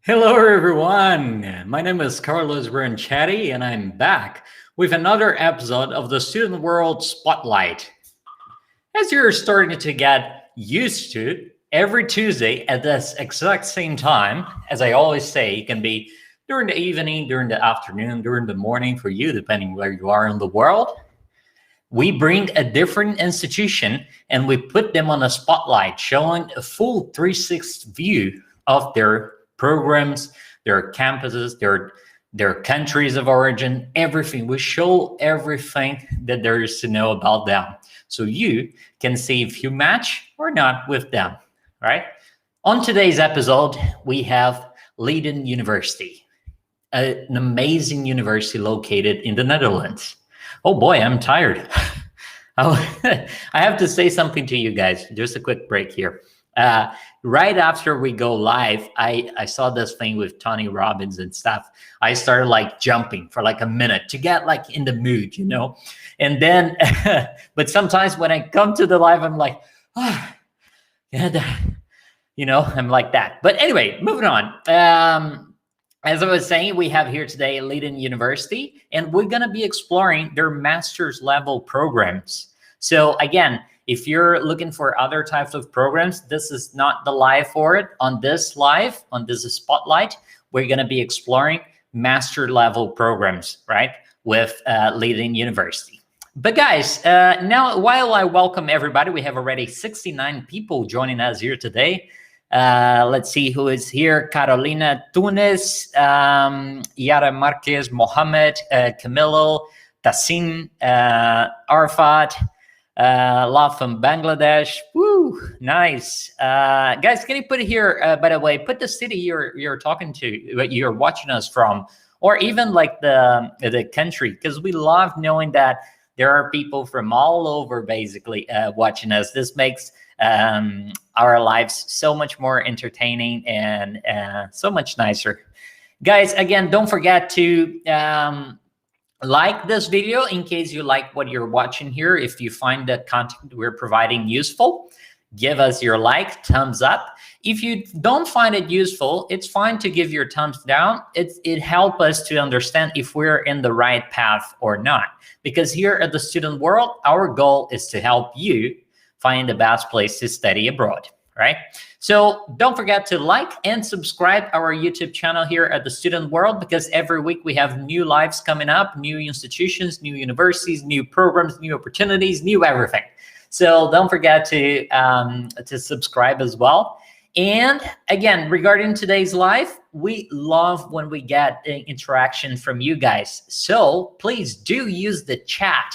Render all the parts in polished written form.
Hello, everyone. My name is Carlos Branchetti, and I'm back with another episode of the Student World Spotlight. As you're starting to get used to, every Tuesday at this exact same time, as I always say, it can be during the evening, during the afternoon, during the morning for you, depending where you are in the world. We bring a different institution and we put them on a spotlight, showing a full 360 view of their programs, their campuses, their countries of origin, everything. We show everything that there is to know about them, so you can see if you match or not with them. Right? On today's episode, we have Leiden University, an amazing university located in the Netherlands. Oh boy, I'm tired. I have to say something to you guys. Just a quick break here. Right after we go live, I saw this thing with Tony Robbins and stuff. I started like jumping for like a minute to get like in the mood, And then, but sometimes when I come to the live, I'm like, yeah, I'm like that. But anyway, moving on. As I was saying, we have here today Leiden University, and we're going to be exploring their master's level programs. So again, if you're looking for other types of programs, this is not the live for it. On this spotlight, we're going to be exploring master level programs, right, with Leiden University. But guys, now while I welcome everybody, we have already 69 people joining us here today. Let's see who is here. Carolina Tunes, Yara Marquez, Mohammed, Camilo, Tassin, Arfat, love from Bangladesh. Woo, nice. Guys, can you put it here, by the way, put the city you're talking to, you're watching us from, or even like the country, because we love knowing that there are people from all over basically watching us. This makes our lives so much more entertaining and so much nicer. Guys, again, don't forget to like this video in case you like what you're watching here. If you find the content we're providing useful, give us your like, thumbs up. If you don't find it useful, it's fine to give your thumbs down. It helps us to understand if we're in the right path or not. Because here at the Student World, our goal is to help you find the best place to study abroad, right? So don't forget to like and subscribe our YouTube channel here at the Student World, because every week we have new lives coming up, new institutions, new universities, new programs, new opportunities, new everything. So don't forget to subscribe as well. And again, regarding today's live, we love when we get interaction from you guys. So please do use the chat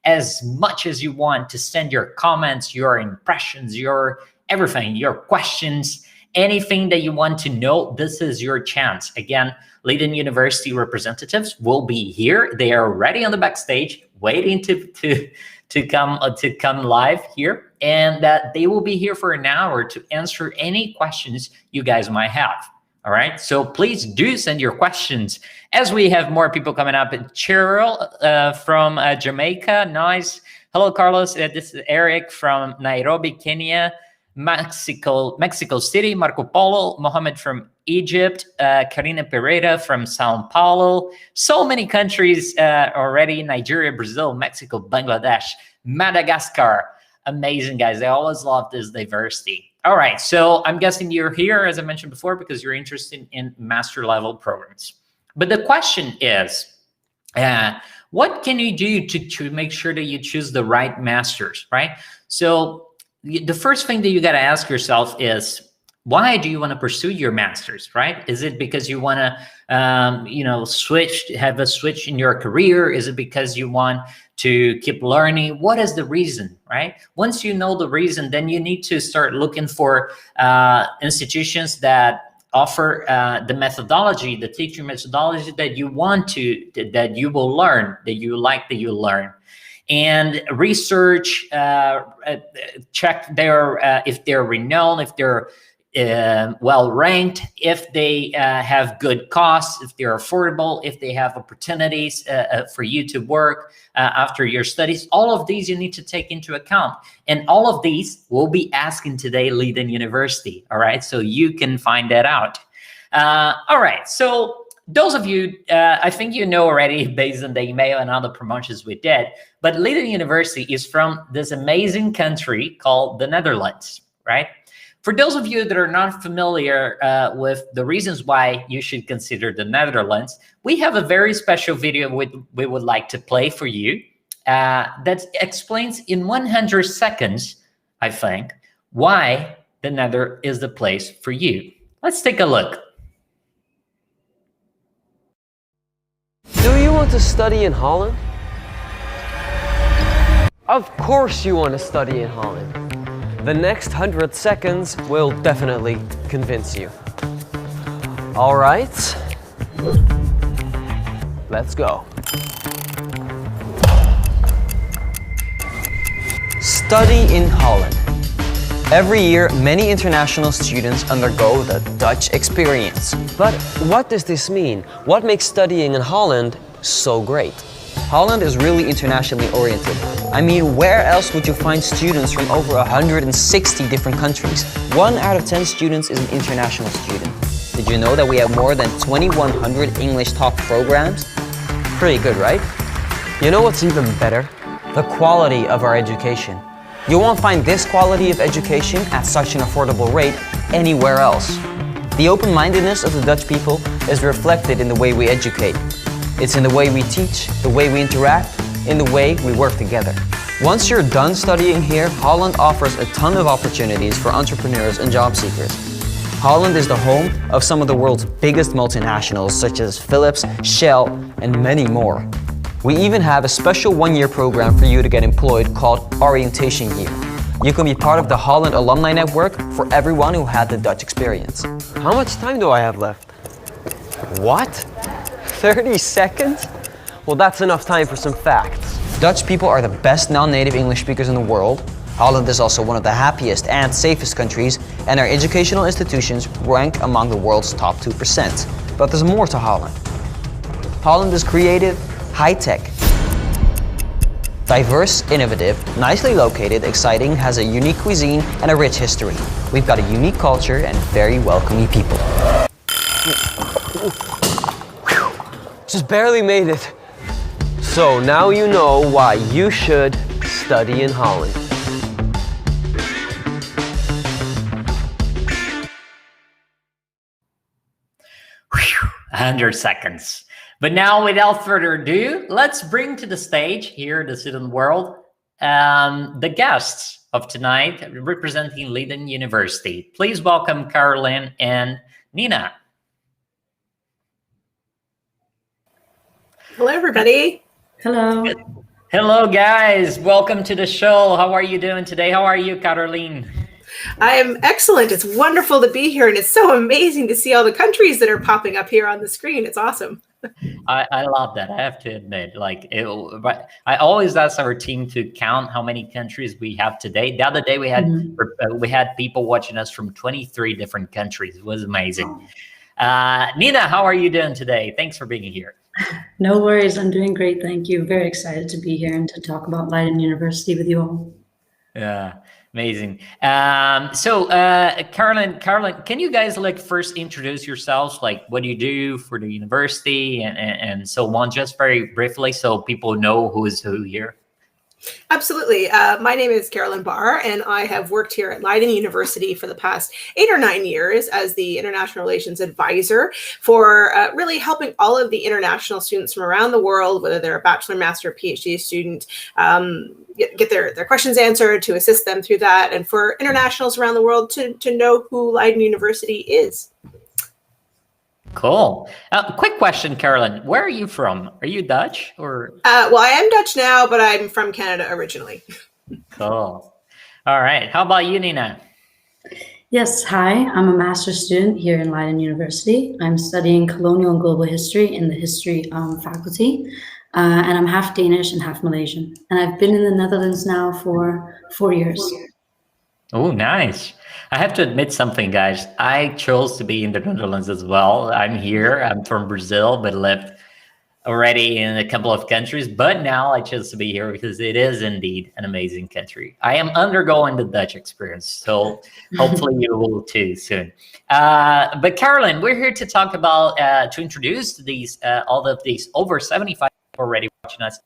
as much as you want to send your comments, your impressions, your everything, your questions, anything that you want to know. This is your chance. Again, Leiden University representatives will be here. They are already on the backstage waiting to come live here, and that they will be here for an hour to answer any questions you guys might have. All right, so please do send your questions as we have more people coming up. Cheryl from Jamaica, nice. Hello, Carlos. This is Eric from Nairobi, Kenya. Mexico City, Marco Polo. Mohammed from Egypt. Karina Pereira from Sao Paulo. So many countries already: Nigeria, Brazil, Mexico, Bangladesh, Madagascar. Amazing, guys. I always love this diversity. All right, so I'm guessing you're here, as I mentioned before, because you're interested in master level programs. But the question is, what can you do to make sure that you choose the right masters, right? So the first thing that you got to ask yourself is, why do you want to pursue your master's, right? Is it because you want to, have a switch in your career? Is it because you want to keep learning? What is the reason, right? Once you know the reason, then you need to start looking for institutions that offer the methodology, the teaching methodology that you want to, that you will learn, that you like, that you learn. And research, check their if they're renowned, if they're well ranked, if they have good costs, if they're affordable, if they have opportunities for you to work after your studies. All of these you need to take into account, and all of these we'll be asking today Leiden University. All right, so you can find that out. All right. So those of you, I think you know already based on the email and other promotions we did, but Leiden University is from this amazing country called the Netherlands, right? For those of you that are not familiar with the reasons why you should consider the Netherlands, we have a very special video we would like to play for you that explains in 100 seconds, I think, why the Nether is the place for you. Let's take a look. Do you want to study in Holland? Of course you want to study in Holland. The next 100 seconds will definitely convince you. All right, let's go. Study in Holland. Every year, many international students undergo the Dutch experience. But what does this mean? What makes studying in Holland so great? Holland is really internationally oriented. I mean, where else would you find students from over 160 different countries? 1 out of 10 students is an international student. Did you know that we have more than 2,100 English talk programs? Pretty good, right? You know what's even better? The quality of our education. You won't find this quality of education at such an affordable rate anywhere else. The open-mindedness of the Dutch people is reflected in the way we educate. It's in the way we teach, the way we interact, in the way we work together. Once you're done studying here, Holland offers a ton of opportunities for entrepreneurs and job seekers. Holland is the home of some of the world's biggest multinationals such as Philips, Shell, and many more. We even have a special 1-year program for you to get employed called Orientation Year. You can be part of the Holland Alumni Network for everyone who had the Dutch experience. How much time do I have left? What? 30 seconds? Well, that's enough time for some facts. Dutch people are the best non-native English speakers in the world. Holland is also one of the happiest and safest countries, and our educational institutions rank among the world's top 2%. But there's more to Holland. Holland is creative, high-tech, diverse, innovative, nicely located, exciting, has a unique cuisine and a rich history. We've got a unique culture and very welcoming people. Just barely made it. So now you know why you should study in Holland. Whew, 100 seconds. But now, without further ado, let's bring to the stage here, the student world, the guests of tonight representing Leiden University. Please welcome Caroline and Nina. Hello, everybody. Hello. Hello, guys. Welcome to the show. How are you doing today? How are you, Caroline? I am excellent. It's wonderful to be here, and it's so amazing to see all the countries that are popping up here on the screen. It's awesome. I love that. I have to admit, but I always ask our team to count how many countries we have today. The other day we had people watching us from 23 different countries. It was amazing. Nina, how are you doing today? Thanks for being here. No worries. I'm doing great. Thank you. Very excited to be here and to talk about Leiden University with you all. Yeah, amazing. So Caroline, can you guys first introduce yourselves? Like, what do you do for the university and so on, just very briefly, so people know who is who here? Absolutely. My name is Carolyn Barr, and I have worked here at Leiden University for the past 8 or 9 years as the International Relations Advisor for really helping all of the international students from around the world, whether they're a bachelor, master, or PhD student, get their questions answered, to assist them through that, and for internationals around the world to know who Leiden University is. Cool. Quick question, Caroline. Where are you from? Are you Dutch or? Well, I am Dutch now, but I'm from Canada originally. Cool. All right. How about you, Nina? Yes, hi. I'm a master's student here in Leiden University. I'm studying colonial and global history in the history faculty, and I'm half Danish and half Malaysian. And I've been in the Netherlands now for 4 years. Oh, nice. I have to admit something, guys. I chose to be in the Netherlands as well. I'm here. I'm from Brazil, but lived already in a couple of countries, but now I chose to be here because it is indeed an amazing country. I am undergoing the Dutch experience, so hopefully you will too soon. But Carolyn, we're here to talk about, to introduce these, all of these over 75 already watching us,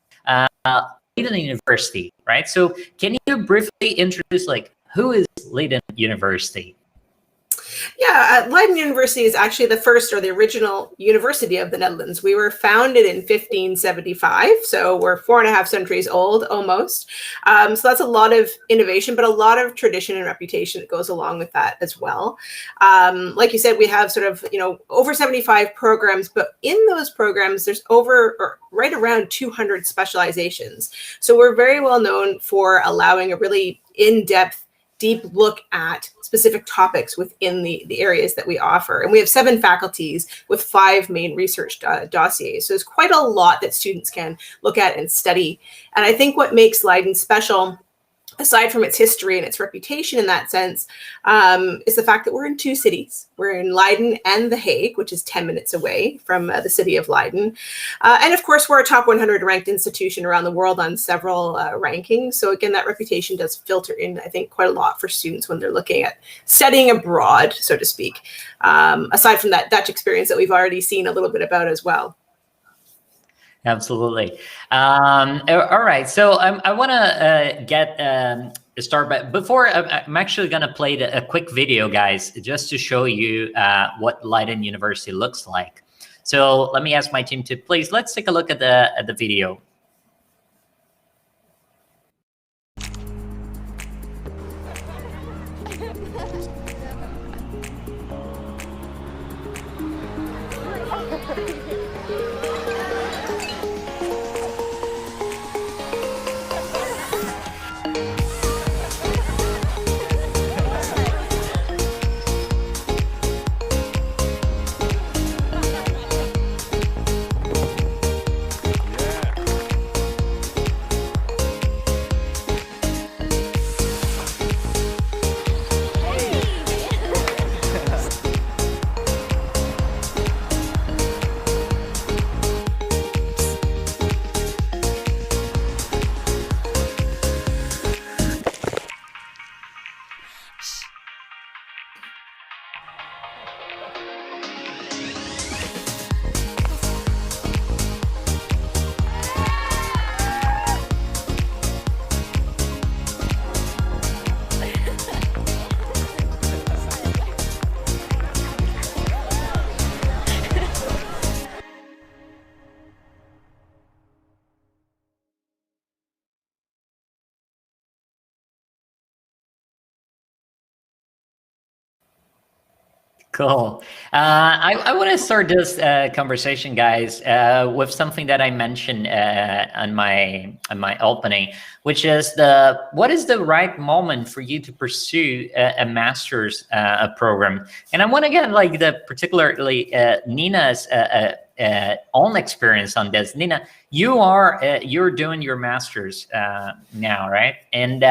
Leiden University, right? So can you briefly introduce, like, who is Leiden University? Yeah, Leiden University is actually the first or the original university of the Netherlands. We were founded in 1575, so we're 4.5 centuries old almost. So that's a lot of innovation, but a lot of tradition and reputation that goes along with that as well. Like you said, we have sort of, over 75 programs, but in those programs, there's right around 200 specializations. So we're very well known for allowing a really in-depth, deep look at specific topics within the areas that we offer. And we have 7 faculties with 5 main research dossiers. So there's quite a lot that students can look at and study. And I think what makes Leiden special, aside from its history and its reputation in that sense, is the fact that we're in 2 cities. We're in Leiden and The Hague, which is 10 minutes away from the city of Leiden. And of course, we're a top 100 ranked institution around the world on several rankings. So again, that reputation does filter in, I think, quite a lot for students when they're looking at studying abroad, so to speak, aside from that Dutch experience that we've already seen a little bit about as well. Absolutely. All right. So I want to get start, but before I'm actually going to play a quick video, guys, just to show you what Leiden University looks like. So let me ask my team to please, let's take a look at the video. Cool. I want to start this conversation, guys, with something that I mentioned on my opening, which is what is the right moment for you to pursue a master's program? And I want to get like particularly Nina's own experience on this. Nina, you're doing your master's now, right? And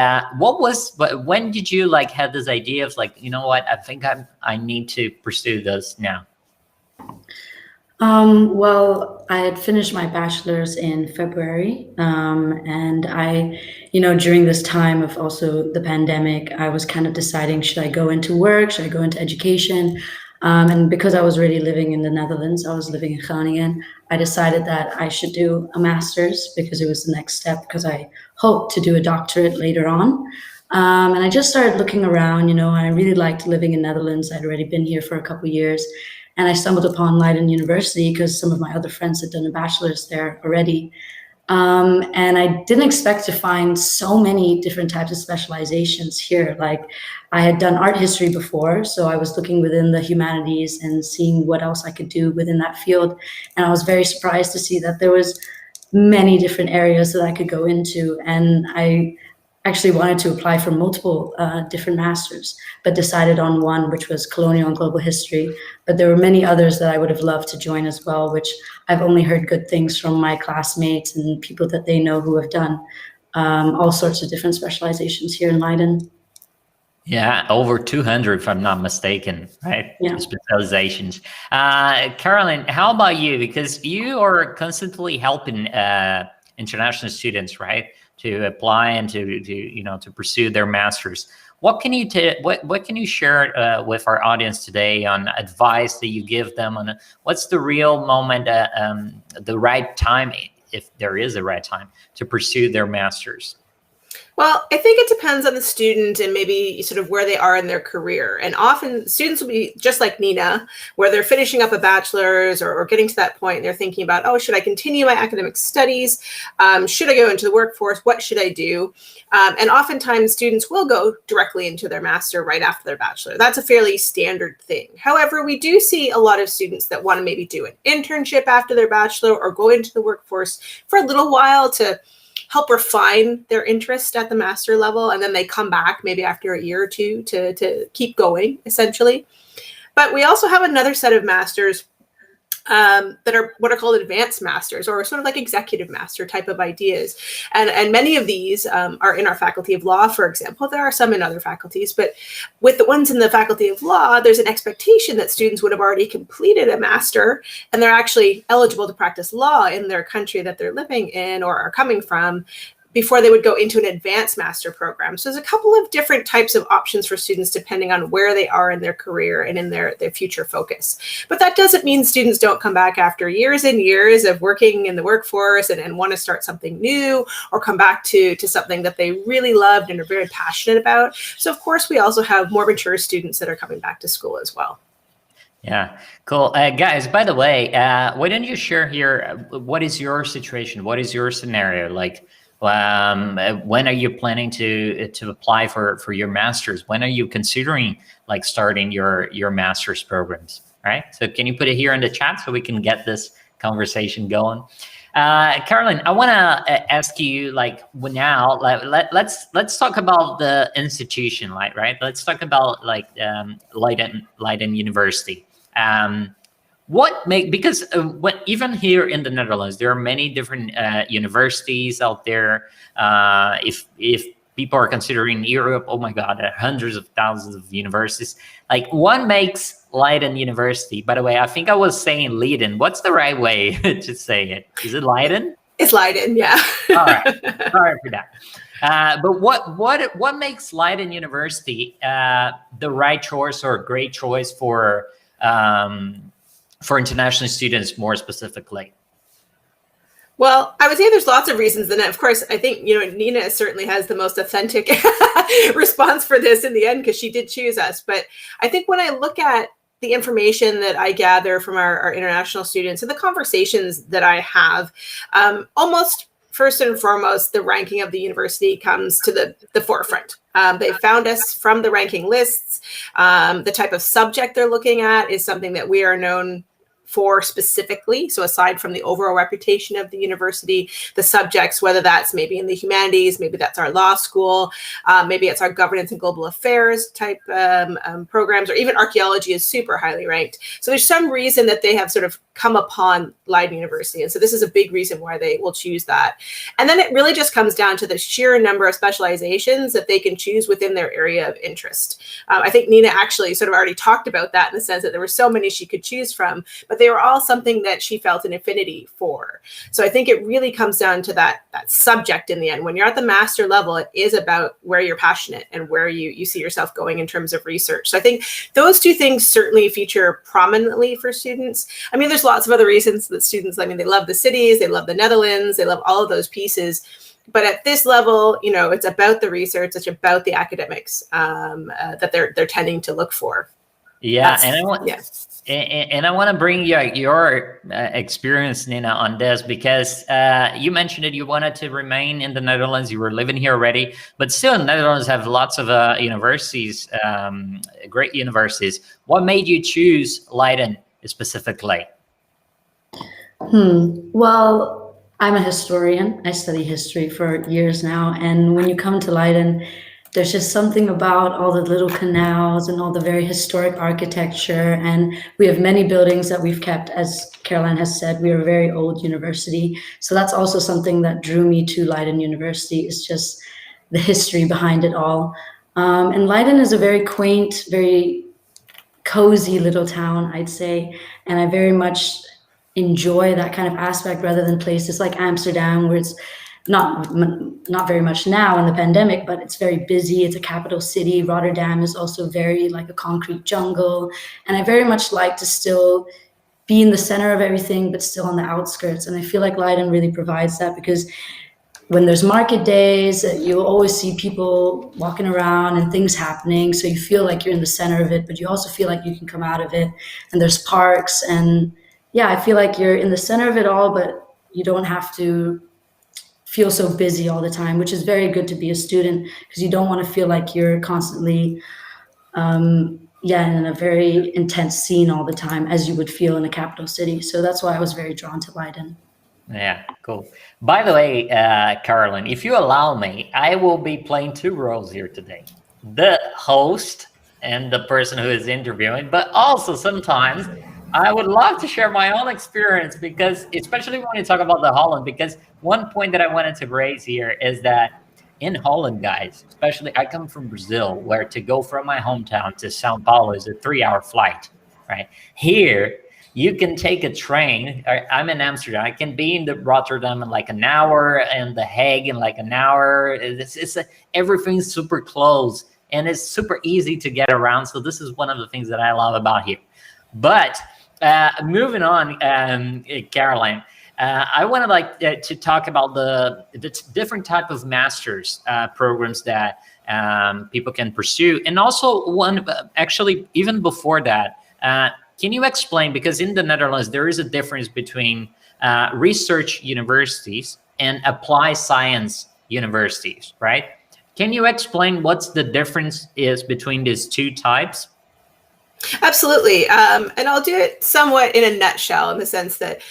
when did you like have this idea of like, you know what, I think I need to pursue this now? Well, I had finished my bachelor's in February, and I, during this time of also the pandemic, I was kind of deciding, should I go into work? Should I go into education? And because I was already living in the Netherlands, I was living in Groningen, I decided that I should do a master's because it was the next step, because I hoped to do a doctorate later on. And I just started looking around, I really liked living in Netherlands. I'd already been here for a couple of years. And I stumbled upon Leiden University because some of my other friends had done a bachelor's there already. And I didn't expect to find so many different types of specializations here. Like, I had done art history before, so I was looking within the humanities and seeing what else I could do within that field. And I was very surprised to see that there was many different areas that I could go into. And I actually wanted to apply for multiple different masters, but decided on one, which was colonial and global history. But there were many others that I would have loved to join as well, which I've only heard good things from my classmates and people that they know who have done all sorts of different specializations here in Leiden. Yeah, over 200, if I'm not mistaken, right? Yeah. Specializations. Caroline, how about you? Because you are constantly helping international students, right, to apply and to pursue their masters. What can you what can you share with our audience today on advice that you give them on what's the real moment, the right time, if there is a right time, to pursue their masters? Well, I think it depends on the student and maybe sort of where they are in their career. And often students will be just like Nina, where they're finishing up a bachelor's or getting to that point. And they're thinking about, oh, should I continue my academic studies? Should I go into the workforce? What should I do? And oftentimes students will go directly into their master right after their bachelor. That's a fairly standard thing. However, we do see a lot of students that want to maybe do an internship after their bachelor or go into the workforce for a little while to help refine their interest at the master level. And then they come back maybe after a year or two to keep going, essentially. But we also have another set of masters that are what are called advanced masters, or sort of like executive master type of ideas. And many of these are in our faculty of law, for example. There are some in other faculties, but with the ones in the faculty of law, there's an expectation that students would have already completed a master and they're actually eligible to practice law in their country that they're living in or are coming from before they would go into an advanced master program. So there's a couple of different types of options for students depending on where they are in their career and in their future focus. But that doesn't mean students don't come back after years and years of working in the workforce and want to start something new or come back to something that they really loved and are very passionate about. So of course, we also have more mature students that are coming back to school as well. Yeah, cool. Guys, by the way, why don't you share here, what is your situation? What is your scenario? Like, when are you planning to apply for your master's? When are you considering like starting your master's programs? All right. So can you put it here in the chat so we can get this conversation going? Caroline, I want to ask you like now, let's talk about the institution, right? Let's talk about like Leiden University. Because even here in the Netherlands, there are many different universities out there. If people are considering Europe, oh my God, there are hundreds of thousands of universities. Like, what makes Leiden University? By the way, I think I was saying Leiden. What's the right way to say it? Is it Leiden? It's Leiden, yeah. All right, sorry for that. But what makes Leiden University the right choice or a great choice for international students more specifically? Well, I would say there's lots of reasons. And of course, I think, Nina certainly has the most authentic response for this in the end, because she did choose us. But I think when I look at the information that I gather from our international students and the conversations that I have, almost first and foremost, the ranking of the university comes to the forefront. They found us from the ranking lists. The type of subject they're looking at is something that we are known for specifically. So aside from the overall reputation of the university, the subjects, whether that's maybe in the humanities, maybe that's our law school, maybe it's our governance and global affairs type programs, or even archaeology is super highly ranked. So there's some reason that they have sort of come upon Leiden University. And so this is a big reason why they will choose that. And then it really just comes down to the sheer number of specializations that they can choose within their area of interest. I think Nina actually sort of already talked about that in the sense that there were so many she could choose from, but they were all something that she felt an affinity for. So I think it really comes down to that subject in the end. When you're at the master level, it is about where you're passionate and where you see yourself going in terms of research. So I think those two things certainly feature prominently for students. I mean, there's lots of other reasons that students, they love the cities, they love the Netherlands, they love all of those pieces. But at this level, it's about the research, it's about the academics that they're tending to look for. Yeah, and I want to bring your experience, Nina, on this, because you mentioned that you wanted to remain in the Netherlands. You were living here already, but still, the Netherlands have lots of universities, great universities. What made you choose Leiden specifically? Well, I'm a historian. I study history for years now, and when you come to Leiden, there's just something about all the little canals and all the very historic architecture. And we have many buildings that we've kept. As Caroline has said, we are a very old university. So that's also something that drew me to Leiden University, is just the history behind it all. And Leiden is a very quaint, very cozy little town, I'd say. And I very much enjoy that kind of aspect rather than places like Amsterdam, where it's not very much now in the pandemic, but it's very busy. It's a capital city. Rotterdam is also very like a concrete jungle. And I very much like to still be in the center of everything, but still on the outskirts. And I feel like Leiden really provides that, because when there's market days, you'll always see people walking around and things happening. So you feel like you're in the center of it, but you also feel like you can come out of it. And there's parks. And yeah, I feel like you're in the center of it all, but you don't have to feel so busy all the time, which is very good to be a student, because you don't want to feel like you're constantly in a very intense scene all the time, as you would feel in a capital city. So that's why I was very drawn to Leiden. Yeah, cool. By the way, Caroline, if you allow me, I will be playing two roles here today. The host and the person who is interviewing, but also sometimes I would love to share my own experience, because especially when you talk about the Holland, because one point that I wanted to raise here is that in Holland, guys, especially I come from Brazil, where to go from my hometown to Sao Paulo is a 3-hour flight, right? Here, you can take a train. I'm in Amsterdam. I can be in the Rotterdam in like an hour, and The Hague in like an hour. Everything's super close, and it's super easy to get around. So this is one of the things that I love about here. But moving on, Caroline, I want to talk about the different type of master's programs that people can pursue, and also actually even before that, can you explain, because in the Netherlands there is a difference between research universities and applied science universities, right? Can you explain what's the difference is between these two types? Absolutely. And I'll do it somewhat in a nutshell, in the sense that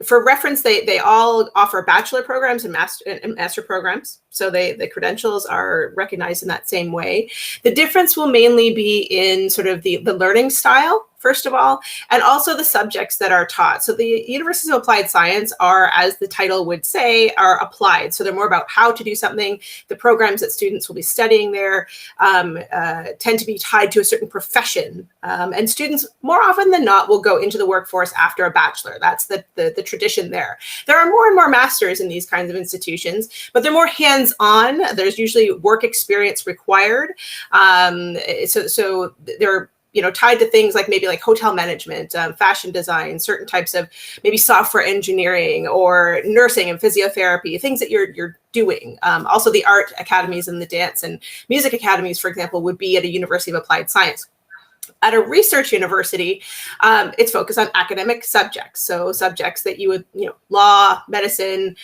for reference, they all offer bachelor programs and master programs. So the credentials are recognized in that same way. The difference will mainly be in sort of the learning style, first of all, and also the subjects that are taught. So the Universities of Applied Science are, as the title would say, are applied. So they're more about how to do something. The programs that students will be studying there tend to be tied to a certain profession. And students, more often than not, will go into the workforce after a bachelor. That's the tradition there. There are more and more masters in these kinds of institutions, but they're more hands-on. There's usually work experience required. So they're tied to things like maybe like hotel management, fashion design, certain types of maybe software engineering or nursing and physiotherapy, things that you're doing. Also the art academies and the dance and music academies, for example, would be at a University of Applied Science. At a research university, it's focused on academic subjects. So subjects that you would, law, medicine,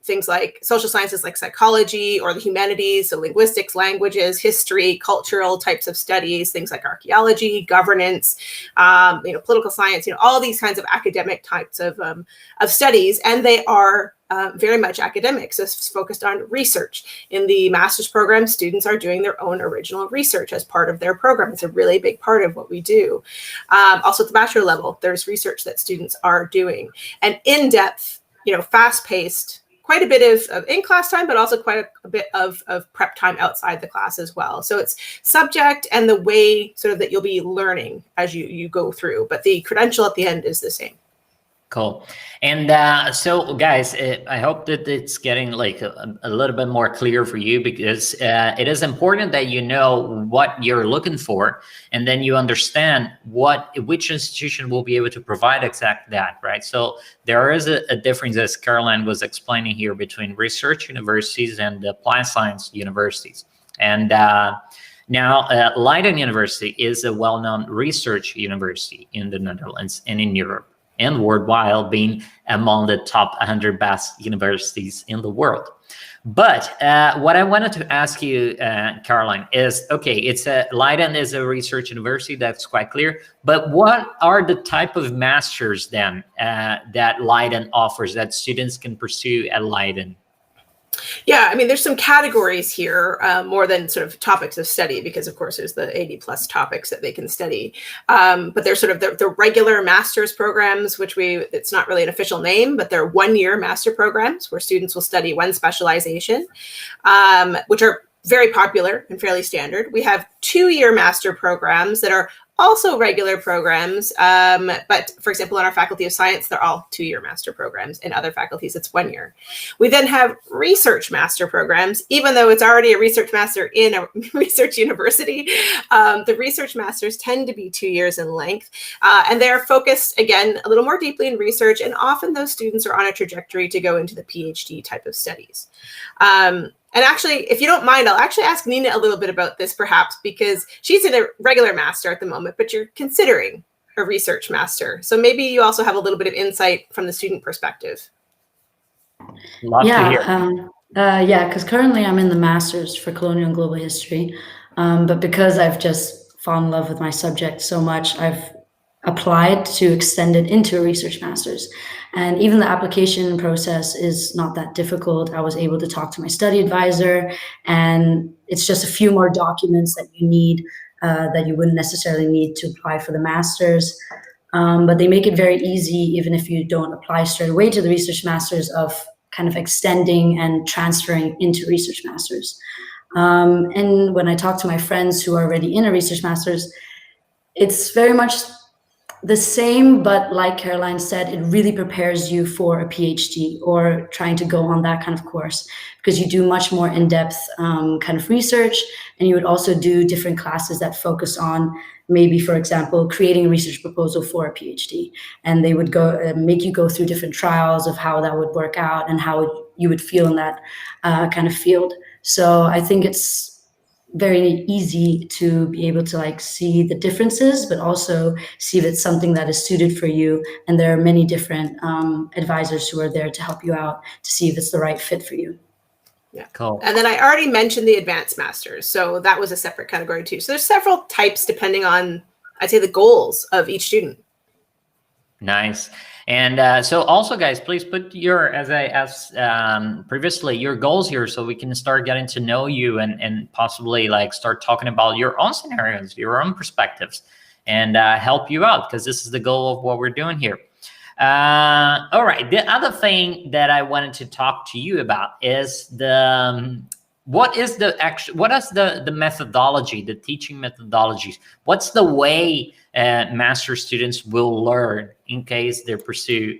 things like social sciences like psychology, or the humanities, so linguistics, languages, history, cultural types of studies, things like archaeology, governance, political science, all these kinds of academic types of studies. And they are very much academic, so it's focused on research. In the master's program, students are doing their own original research as part of their program. It's a really big part of what we do. Also at the bachelor level, there's research that students are doing, and in-depth, fast-paced, quite a bit of in-class time, but also quite a bit of prep time outside the class as well. So it's subject and the way sort of that you'll be learning as you go through, but the credential at the end is the same. Cool. And so guys, I hope that it's getting like a little bit more clear for you, because it is important that you know what you're looking for, and then you understand which institution will be able to provide exactly that, right? So there is a difference, as Caroline was explaining here, between research universities and applied science universities. And now Leiden University is a well-known research university in the Netherlands and in Europe and worldwide, being among the top 100 best universities in the world. But what I wanted to ask you, Caroline, is, okay, Leiden is a research university, that's quite clear, but what are the type of masters then that Leiden offers, that students can pursue at Leiden? Yeah, I mean, there's some categories here, more than sort of topics of study, because of course there's the 80 plus topics that they can study. But there's sort of the regular master's programs, which it's not really an official name, but they're 1-year master programs where students will study one specialization, which are very popular and fairly standard. We have 2-year master programs that are also regular programs, but for example, in our Faculty of Science, they're all 2-year master programs. In other faculties, it's 1 year. We then have research master programs, even though it's already a research master in a research university. The research masters tend to be 2 years in length, and they're focused, again, a little more deeply in research, and often those students are on a trajectory to go into the PhD type of studies. And actually, if you don't mind, I'll actually ask Nina a little bit about this perhaps, because she's in a regular master at the moment, but you're considering a research master. So maybe you also have a little bit of insight from the student perspective. Love to hear. Yeah, because currently I'm in the master's for colonial and global history. But because I've just fallen in love with my subject so much, I've applied to extend it into a research master's. And even the application process is not that difficult. I was able to talk to my study advisor, and it's just a few more documents that you need that you wouldn't necessarily need to apply for the master's. But they make it very easy, even if you don't apply straight away to the research master's, of kind of extending and transferring into research masters. And when I talk to my friends who are already in a research master's, it's very much the same, but like Caroline said, it really prepares you for a PhD or trying to go on that kind of course, because you do much more in-depth kind of research, and you would also do different classes that focus on maybe, for example, creating a research proposal for a PhD, and they would go make you go through different trials of how that would work out and how you would feel in that kind of field. So I think it's very easy to be able to like see the differences, but also see if it's something that is suited for you. And there are many different advisors who are there to help you out to see if it's the right fit for you. Yeah, cool. And then I already mentioned the advanced masters, so that was a separate category too. So there's several types depending on, I'd say, the goals of each student. Nice. And so also, guys, please put your, as I asked previously, your goals here so we can start getting to know you and possibly like start talking about your own scenarios, your own perspectives, and help you out, because this is the goal of what we're doing here. All right. The other thing that I wanted to talk to you about is what is the methodology, the teaching methodologies? What's the way master students will learn in case they pursue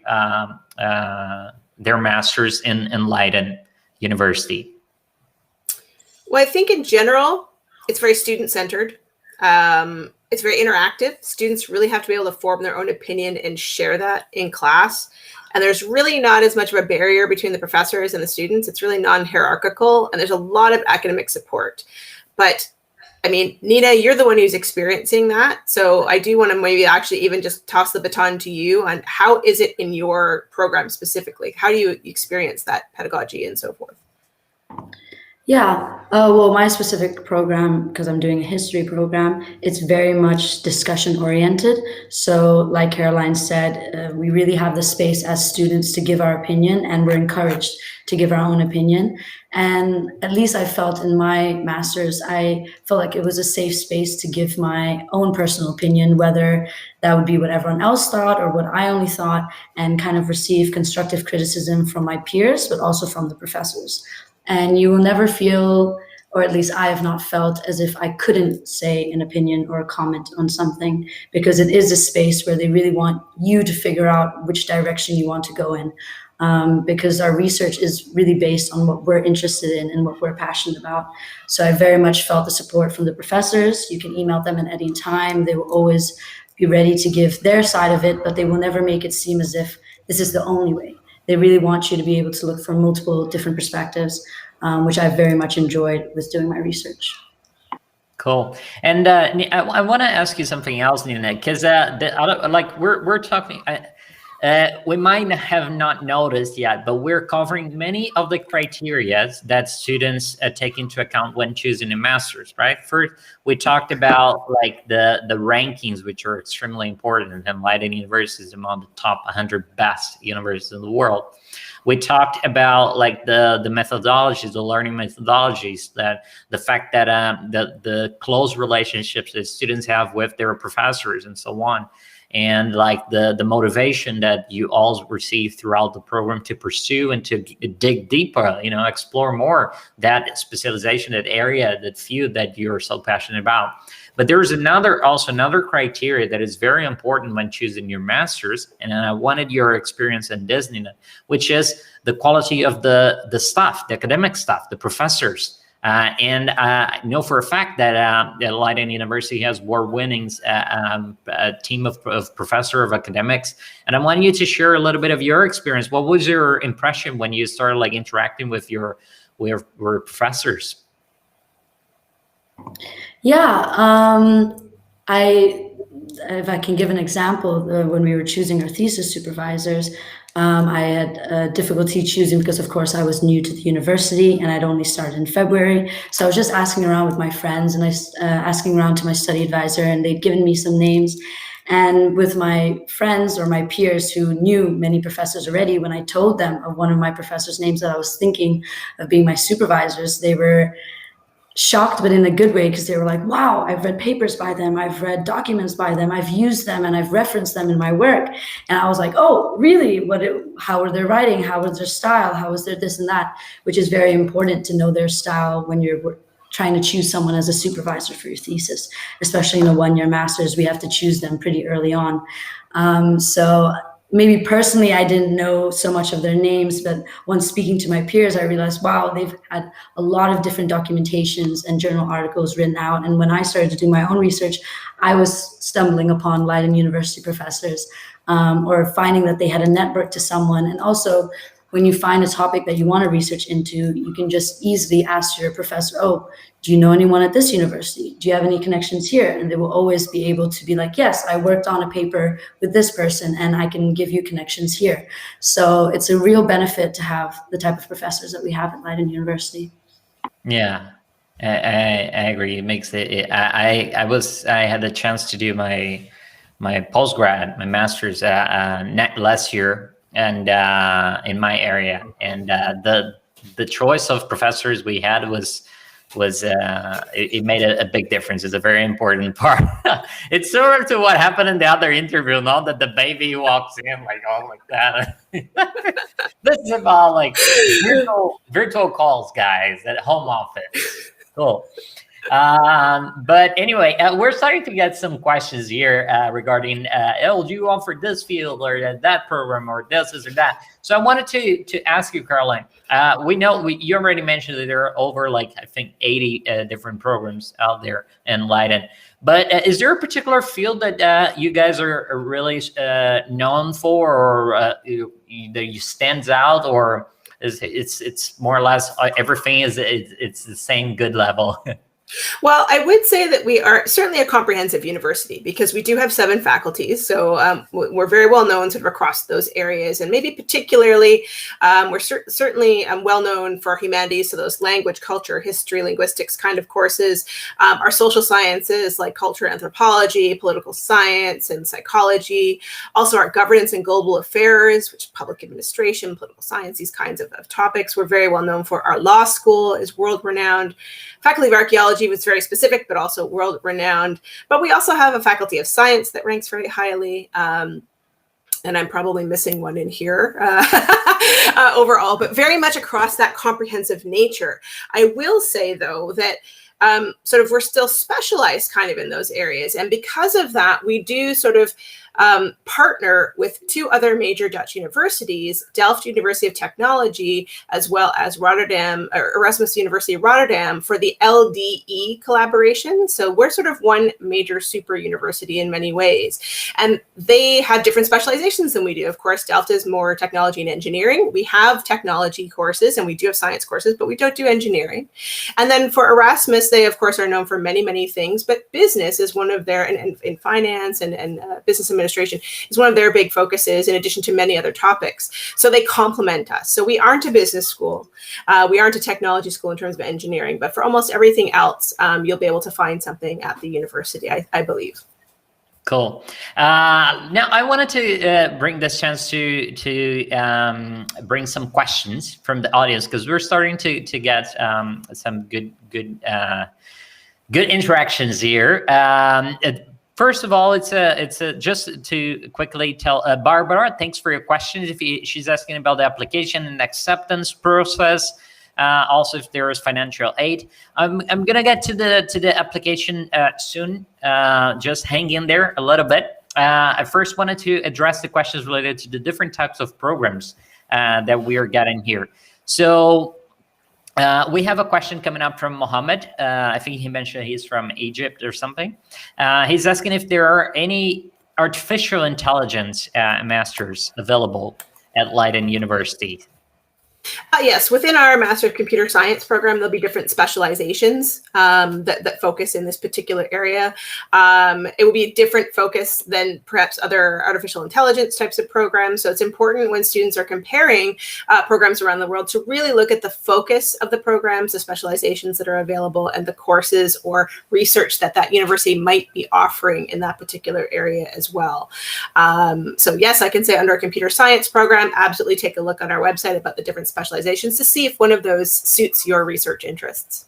their masters in Leiden University? Well, I think in general, it's very student-centered. It's very interactive. Students really have to be able to form their own opinion and share that in class. And there's really not as much of a barrier between the professors and the students. It's really non-hierarchical, and there's a lot of academic support. But I mean, Nina, you're the one who's experiencing that. So I do want to maybe actually even just toss the baton to you on how is it in your program specifically? How do you experience that pedagogy and so forth? Yeah, well, my specific program, because I'm doing a history program, it's very much discussion oriented. So like Caroline said, we really have the space as students to give our opinion, and we're encouraged to give our own opinion. And at least I felt in my master's, I felt like it was a safe space to give my own personal opinion, whether that would be what everyone else thought or what I only thought, and kind of receive constructive criticism from my peers, but also from the professors. And you will never feel, or at least I have not felt, as if I couldn't say an opinion or a comment on something, because it is a space where they really want you to figure out which direction you want to go in. Because our research is really based on what we're interested in and what we're passionate about. So I very much felt the support from the professors. You can email them at any time. They will always be ready to give their side of it, but they will never make it seem as if this is the only way. They really want you to be able to look for multiple different perspectives, which I very much enjoyed with doing my research. Cool. And I want to ask you something else, Nina, because we're talking. We might have not noticed yet, but we're covering many of the criteria that students take into account when choosing a master's, right? First, we talked about like the rankings, which are extremely important, and Leiden University is among the top 100 best universities in the world. We talked about like the methodologies, the learning methodologies, that the fact that the close relationships that students have with their professors and so on. and like the motivation that you all receive throughout the program to pursue and to dig deeper, explore more that specialization, that area, that field that you're so passionate about. But there's another criteria that is very important when choosing your master's, and I wanted your experience in this, Nina, which is the quality of the staff, the academic staff, the professors. And I know for a fact that Leiden University has award-winning a team of professor of academics, and I want you to share a little bit of your experience. What was your impression when you started like interacting with your professors? Yeah, if I can give an example, when we were choosing our thesis supervisors, I had difficulty choosing because, of course, I was new to the university and I'd only started in February. So I was just asking around with my friends and asking around to my study advisor, and they'd given me some names. And with my friends or my peers who knew many professors already, when I told them of one of my professors' names that I was thinking of being my supervisors, they were shocked, but in a good way, because they were like, wow, I've read papers by them, I've read documents by them, I've used them, and I've referenced them in my work. And I was like, oh, really? How are they writing? How was their style? How was their this and that? Which is very important to know their style when you're trying to choose someone as a supervisor for your thesis, especially in a one-year master's. We have to choose them pretty early on. So maybe personally, I didn't know so much of their names, but once speaking to my peers, I realized, wow, they've had a lot of different documentations and journal articles written out. And when I started to do my own research, I was stumbling upon Leiden University professors or finding that they had a network to someone. And also, when you find a topic that you want to research into, you can just easily ask your professor, oh, do you know anyone at this university? Do you have any connections here? And they will always be able to be like, yes, I worked on a paper with this person and I can give you connections here. So it's a real benefit to have the type of professors that we have at Leiden University. Yeah, I agree. It makes it. I had the chance to do my postgrad, my master's last year, and in my area, and the choice of professors we had was it made a big difference. It's a very important part. It's similar to what happened in the other interview, not that the baby walks in like all like that. This is about like virtual calls, guys, at home office. Cool. But anyway, we're starting to get some questions here regarding, oh, do you offer this field or that program or this or that? So I wanted to ask you, Caroline, we know you already mentioned that there are over like, I think 80 different programs out there in Leiden. But is there a particular field that you guys are really known for, or that you stands out, or it's more or less everything it's the same good level? Well, I would say that we are certainly a comprehensive university because we do have 7 faculties. So we're very well known sort of across those areas. And maybe particularly, we're certainly well known for humanities, so those language, culture, history, linguistics kind of courses. Our social sciences like culture, anthropology, political science, and psychology. Also our governance and global affairs, which is public administration, political science, these kinds of topics. We're very well known for our law school is world-renowned. Faculty of Archaeology was very specific, but also world-renowned. But we also have a Faculty of Science that ranks very highly. And I'm probably missing one in here overall, but very much across that comprehensive nature. I will say, though, that sort of we're still specialized kind of in those areas. And because of that, we do sort of partner with 2 other major Dutch universities, Delft University of Technology, as well as Rotterdam, or Erasmus University Rotterdam, for the LDE collaboration. So we're sort of one major super university in many ways. And they have different specializations than we do. Of course, Delft is more technology and engineering. We have technology courses and we do have science courses, but we don't do engineering. And then for Erasmus, they of course are known for many, many things, but business is one of their, in finance and business administration is one of their big focuses, in addition to many other topics. So they complement us. So we aren't a business school. We aren't a technology school in terms of engineering, but for almost everything else, you'll be able to find something at the university, I believe. Cool. Now I wanted to bring this chance to bring some questions from the audience, because we're starting to get some good interactions here. First of all, it's a just to quickly tell Barbara, thanks for your question. She's asking about the application and acceptance process. Also, if there is financial aid, I'm gonna get to the application soon. Just hang in there a little bit. I first wanted to address the questions related to the different types of programs that we are getting here. So we have a question coming up from Mohammed. I think he mentioned he's from Egypt or something. He's asking if there are any artificial intelligence masters available at Leiden University. Yes, within our Master of Computer Science program, there'll be different specializations that focus in this particular area. It will be a different focus than perhaps other artificial intelligence types of programs. So it's important when students are comparing programs around the world to really look at the focus of the programs, the specializations that are available, and the courses or research that university might be offering in that particular area as well. So yes, I can say under a computer science program, absolutely take a look on our website about the different specializations to see if one of those suits your research interests.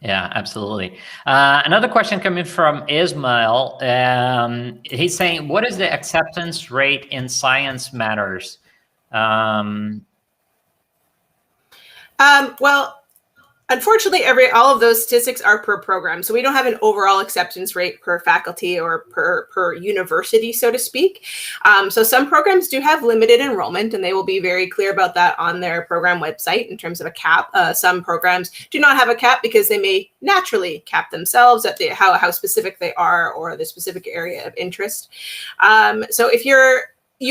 Yeah, absolutely. Another question coming from Ismail. He's saying, what is the acceptance rate in science matters? Well, unfortunately, all of those statistics are per program. So we don't have an overall acceptance rate per faculty or per university, so to speak. So some programs do have limited enrollment, and they will be very clear about that on their program website in terms of a cap. Some programs do not have a cap because they may naturally cap themselves at how specific they are or the specific area of interest. So if you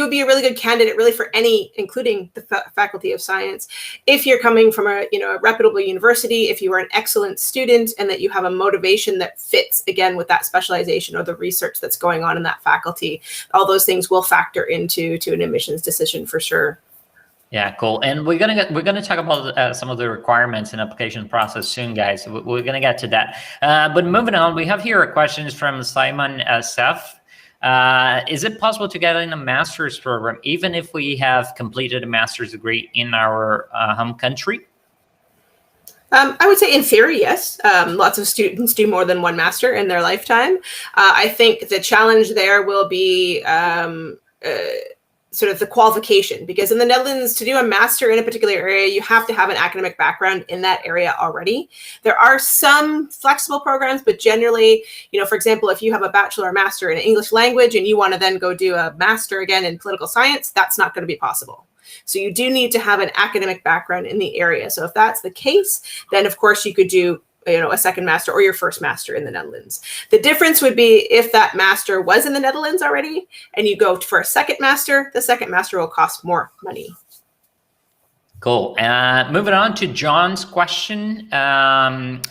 would be a really good candidate really for any, including the Faculty of Science, if you're coming from a reputable university, if you are an excellent student and that you have a motivation that fits again with that specialization or the research that's going on in that faculty. All those things will factor into an admissions decision for sure. Yeah, cool. And we're gonna talk about some of the requirements and application process soon, guys. We're gonna get to that. But moving on, we have here a question from Simon Seth. Is it possible to get in a master's program even if we have completed a master's degree in our home country? I would say in theory, yes. Lots of students do more than one master in their lifetime. I think the challenge there will be sort of the qualification, because in the Netherlands, to do a master in a particular area, you have to have an academic background in that area already. There are some flexible programs, but generally, for example, if you have a bachelor or master in English language and you want to then go do a master again in political science, that's not going to be possible. So you do need to have an academic background in the area. So if that's the case, then of course you could do a second master or your first master in the Netherlands. The difference would be if that master was in the Netherlands already and you go for a second master, the second master will cost more money. Cool. Moving on to John's question, John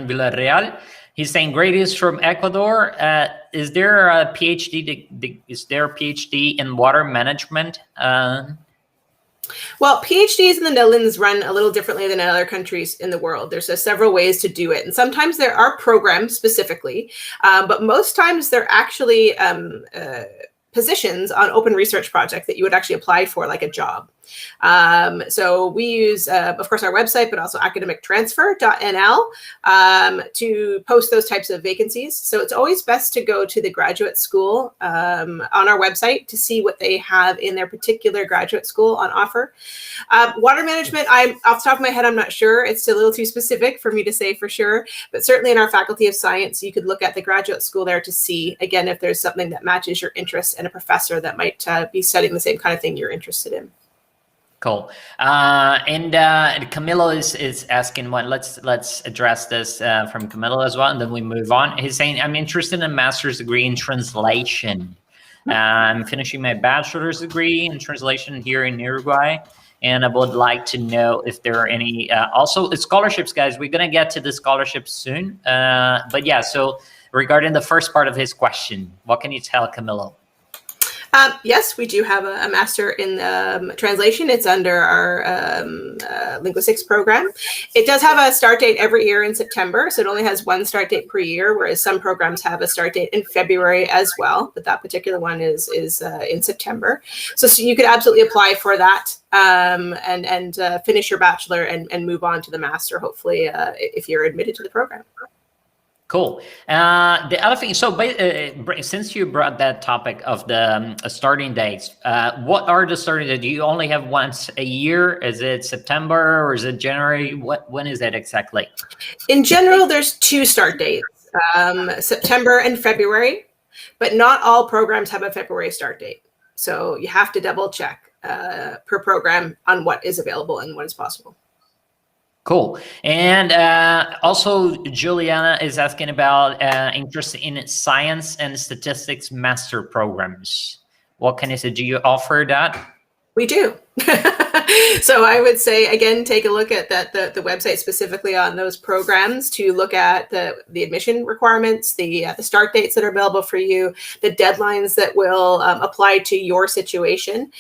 Villarreal. He's saying, great news from Ecuador. Is there a PhD? Is there a PhD in water management? Well, PhDs in the Netherlands run a little differently than in other countries in the world. There's several ways to do it. And sometimes there are programs specifically, but most times they're actually positions on open research projects that you would actually apply for like a job. So we use, of course, our website, but also academictransfer.nl to post those types of vacancies. So it's always best to go to the graduate school on our website to see what they have in their particular graduate school on offer. Water management, off the top of my head, I'm not sure. It's a little too specific for me to say for sure, but certainly in our Faculty of Science, you could look at the graduate school there to see, again, if there's something that matches your interest and a professor that might be studying the same kind of thing you're interested in. Cool. And Camilo is asking one. Let's address this from Camilo as well, and then we move on. He's saying, I'm interested in a master's degree in translation. I'm finishing my bachelor's degree in translation here in Uruguay, and I would like to know if there are any also scholarships, guys. We're gonna get to the scholarships soon. But yeah, so regarding the first part of his question, what can you tell Camilo? Yes, we do have a master in translation. It's under our linguistics program. It does have a start date every year in September, so it only has one start date per year, whereas some programs have a start date in February as well, but that particular one is in September. So you could absolutely apply for that and finish your bachelor and move on to the master, hopefully, if you're admitted to the program. Cool. The other thing, so since you brought that topic of the starting dates, what are the starting dates? Do you only have once a year? Is it September or is it January? When is that exactly? In general, there's 2 start dates, September and February, but not all programs have a February start date. So you have to double check per program on what is available and what is possible. Cool. And also, Juliana is asking about interest in science and statistics master programs. What can you say? Do you offer that? We do. So I would say, again, take a look at the website specifically on those programs to look at the admission requirements, the start dates that are available for you, the deadlines that will apply to your situation,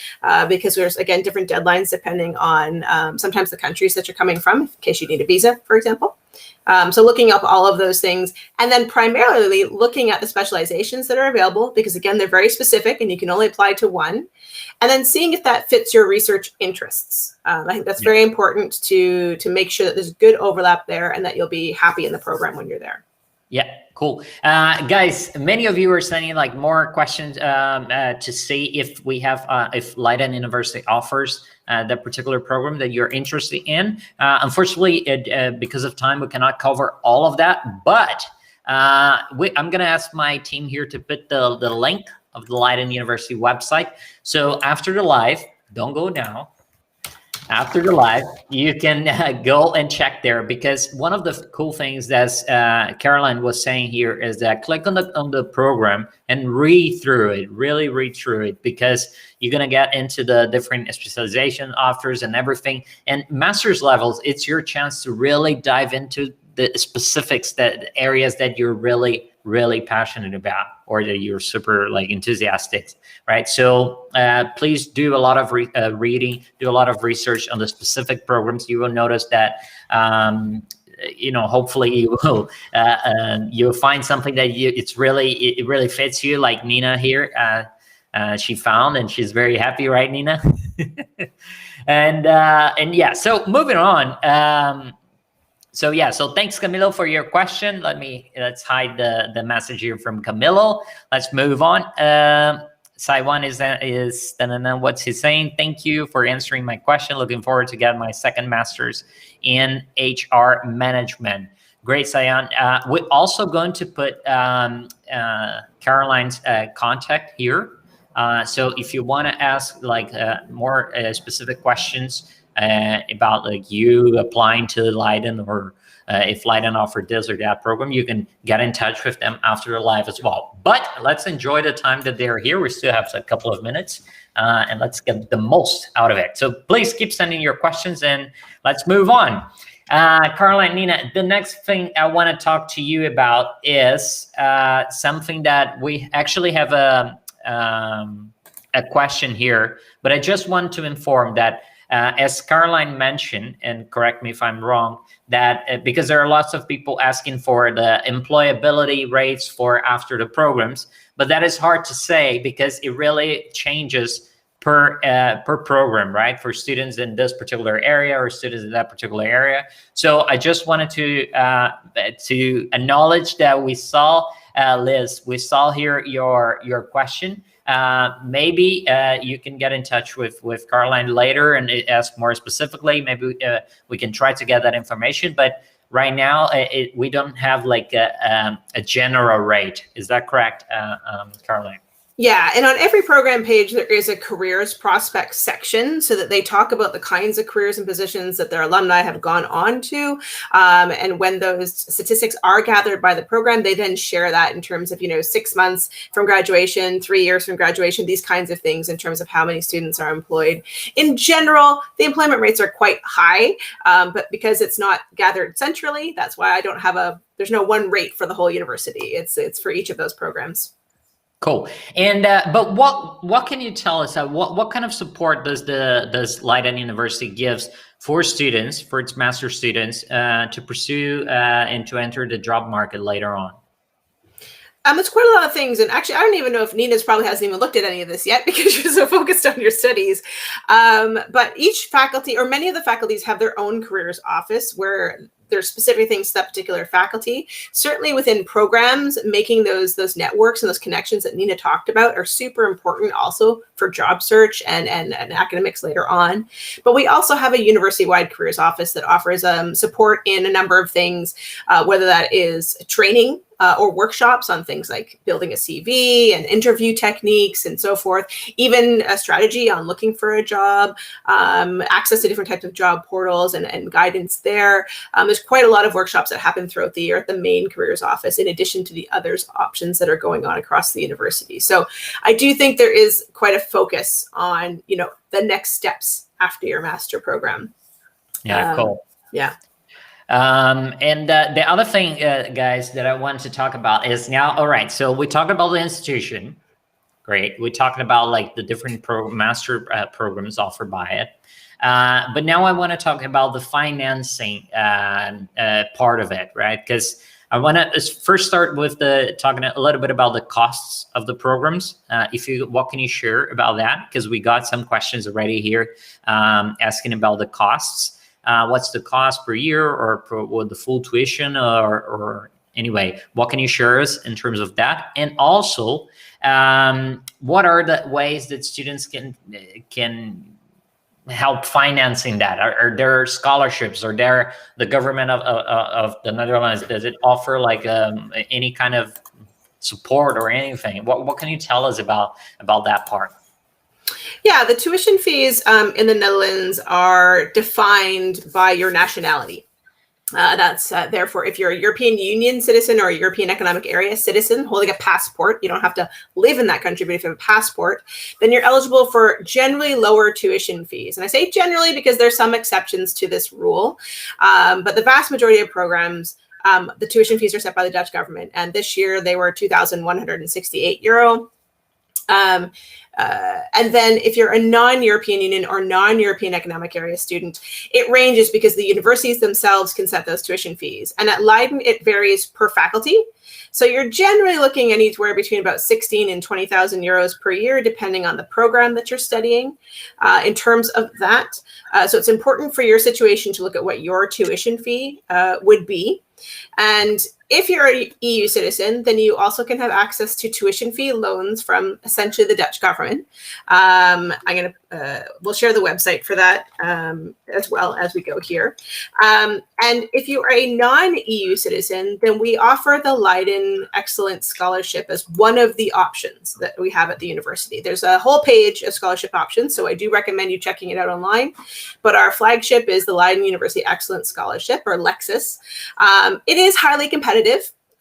because there's, again, different deadlines depending on sometimes the countries that you're coming from, in case you need a visa, for example. So looking up all of those things, and then primarily looking at the specializations that are available, because again, they're very specific and you can only apply to one, and then seeing if that fits your research interests. I think that's very important to make sure that there's good overlap there and that you'll be happy in the program when you're there. Yeah, cool. Guys, many of you are sending like more questions to see if we have, if Leiden University offers that particular program that you're interested in. Unfortunately, because of time, we cannot cover all of that, but I'm gonna ask my team here to put the link of the Leiden University website. So after the live, don't go now. After the live, you can go and check there, because one of the cool things that Caroline was saying here is that click on the program and read through it, really read through it, because you're going to get into the different specialization offers and everything. And master's levels, it's your chance to really dive into the specifics, that areas that you're really passionate about, or that you're super like enthusiastic, right? So please do a lot of reading, do a lot of research on the specific programs. You will notice that hopefully you will you'll find something that it really fits you, like Nina here. She found, and she's very happy, right, Nina? and yeah, so moving on. So thanks, Camilo, for your question. Let's hide the message here from Camilo. Let's move on. Saiwan is what's he saying? Thank you for answering my question. Looking forward to getting my second master's in HR management. Great, Saiwan. We're also going to put Caroline's contact here. So if you want to ask like more specific questions about like you applying to Leiden, or if Leiden offered this or that program, you can get in touch with them after the live as well. But let's enjoy the time that they're here. We still have a couple of minutes, and let's get the most out of it. So please keep sending your questions, and let's move on. Caroline, Nina, the next thing I want to talk to you about is something that we actually have a question here, but I just want to inform that as Caroline mentioned, and correct me if I'm wrong, that because there are lots of people asking for the employability rates for after the programs, but that is hard to say because it really changes per program, right? For students in this particular area or students in that particular area. So I just wanted to acknowledge that we saw, Liz, we saw here your question. Maybe you can get in touch with Caroline later and ask more specifically. Maybe we can try to get that information. But right now, we don't have like a general rate. Is that correct, Caroline? Yeah, and on every program page, there is a careers prospects section so that they talk about the kinds of careers and positions that their alumni have gone on to. And when those statistics are gathered by the program, they then share that in terms of, 6 months from graduation, 3 years from graduation, these kinds of things in terms of how many students are employed. In general, the employment rates are quite high, but because it's not gathered centrally, that's why I don't have there's no one rate for the whole university. It's for each of those programs. Cool. And but what can you tell us? What kind of support does Leiden University gives for students, for its master students, to pursue and to enter the job market later on? It's quite a lot of things. And actually, I don't even know if Nina's probably hasn't even looked at any of this yet because you're so focused on your studies. But each faculty, or many of the faculties, have their own careers office where there's specific things to that particular faculty. Certainly within programs, making those networks and those connections that Nina talked about are super important also for job search and academics later on. But we also have a university-wide careers office that offers support in a number of things, whether that is training or workshops on things like building a CV and interview techniques and so forth, even a strategy on looking for a job, access to different types of job portals and guidance there. There's quite a lot of workshops that happen throughout the year at the main careers office, in addition to the others options that are going on across the university. So I do think there is quite a focus on, the next steps after your master program. Yeah, cool. Yeah. And the other thing, guys, that I want to talk about is now, all right, so we talked about the institution. Great. We're talking about like the different master programs offered by it. But now I want to talk about the financing part of it, right? Because I want to first start with talking a little bit about the costs of the programs. What can you share about that? Because we got some questions already here asking about the costs. What's the cost per year or the full tuition or anyway, what can you share us in terms of that? And also, what are the ways that students can help financing that? Are there scholarships? Are there the government of the Netherlands, does it offer like any kind of support or anything? What can you tell us about that part? Yeah, the tuition fees in the Netherlands are defined by your nationality. That's therefore, if you're a European Union citizen or a European Economic Area citizen holding a passport, you don't have to live in that country, but if you have a passport, then you're eligible for generally lower tuition fees. And I say generally because there's some exceptions to this rule, but the vast majority of programs, the tuition fees are set by the Dutch government. And this year they were €2,168. And then if you're a non-European Union or non-European Economic Area student, it ranges because the universities themselves can set those tuition fees. And at Leiden, it varies per faculty. So you're generally looking at anywhere between about 16 and 20,000 euros per year, depending on the program that you're studying in terms of that. So it's important for your situation to look at what your tuition fee would be. And if you're an EU citizen, then you also can have access to tuition fee loans from essentially the Dutch government. We'll share the website for that as well as we go here. And if you are a non-EU citizen, then we offer the Leiden Excellence Scholarship as one of the options that we have at the university. There's a whole page of scholarship options, so I do recommend you checking it out online. But our flagship is the Leiden University Excellence Scholarship, or Lexis. It is highly competitive.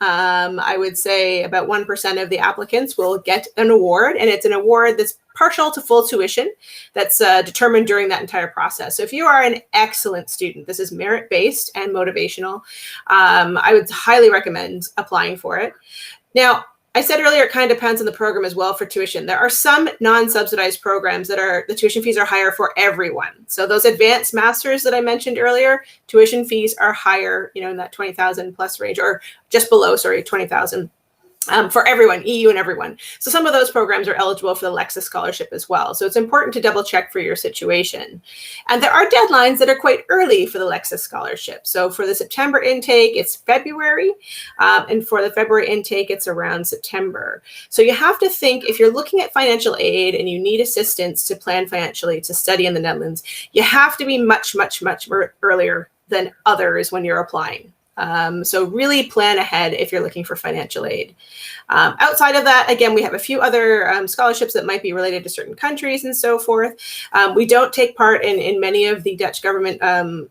I would say about 1% of the applicants will get an award, and it's an award that's partial to full tuition that's determined during that entire process. So if you are an excellent student, this is merit-based and motivational, I would highly recommend applying for it. Now, I said earlier, it kind of depends on the program as well for tuition. There are some non-subsidized programs that the tuition fees are higher for everyone. So those advanced masters that I mentioned earlier, tuition fees are higher, in that 20,000 plus range, or just below, 20,000. For everyone, EU and everyone. So some of those programs are eligible for the Lexis Scholarship as well. So it's important to double check for your situation. And there are deadlines that are quite early for the Lexis Scholarship. So for the September intake, it's February. And for the February intake, it's around September. So you have to think, if you're looking at financial aid and you need assistance to plan financially to study in the Netherlands, you have to be much, much, much earlier than others when you're applying. So really plan ahead if you're looking for financial aid. Outside of that, again, we have a few other scholarships that might be related to certain countries and so forth. We don't take part in many of the Dutch government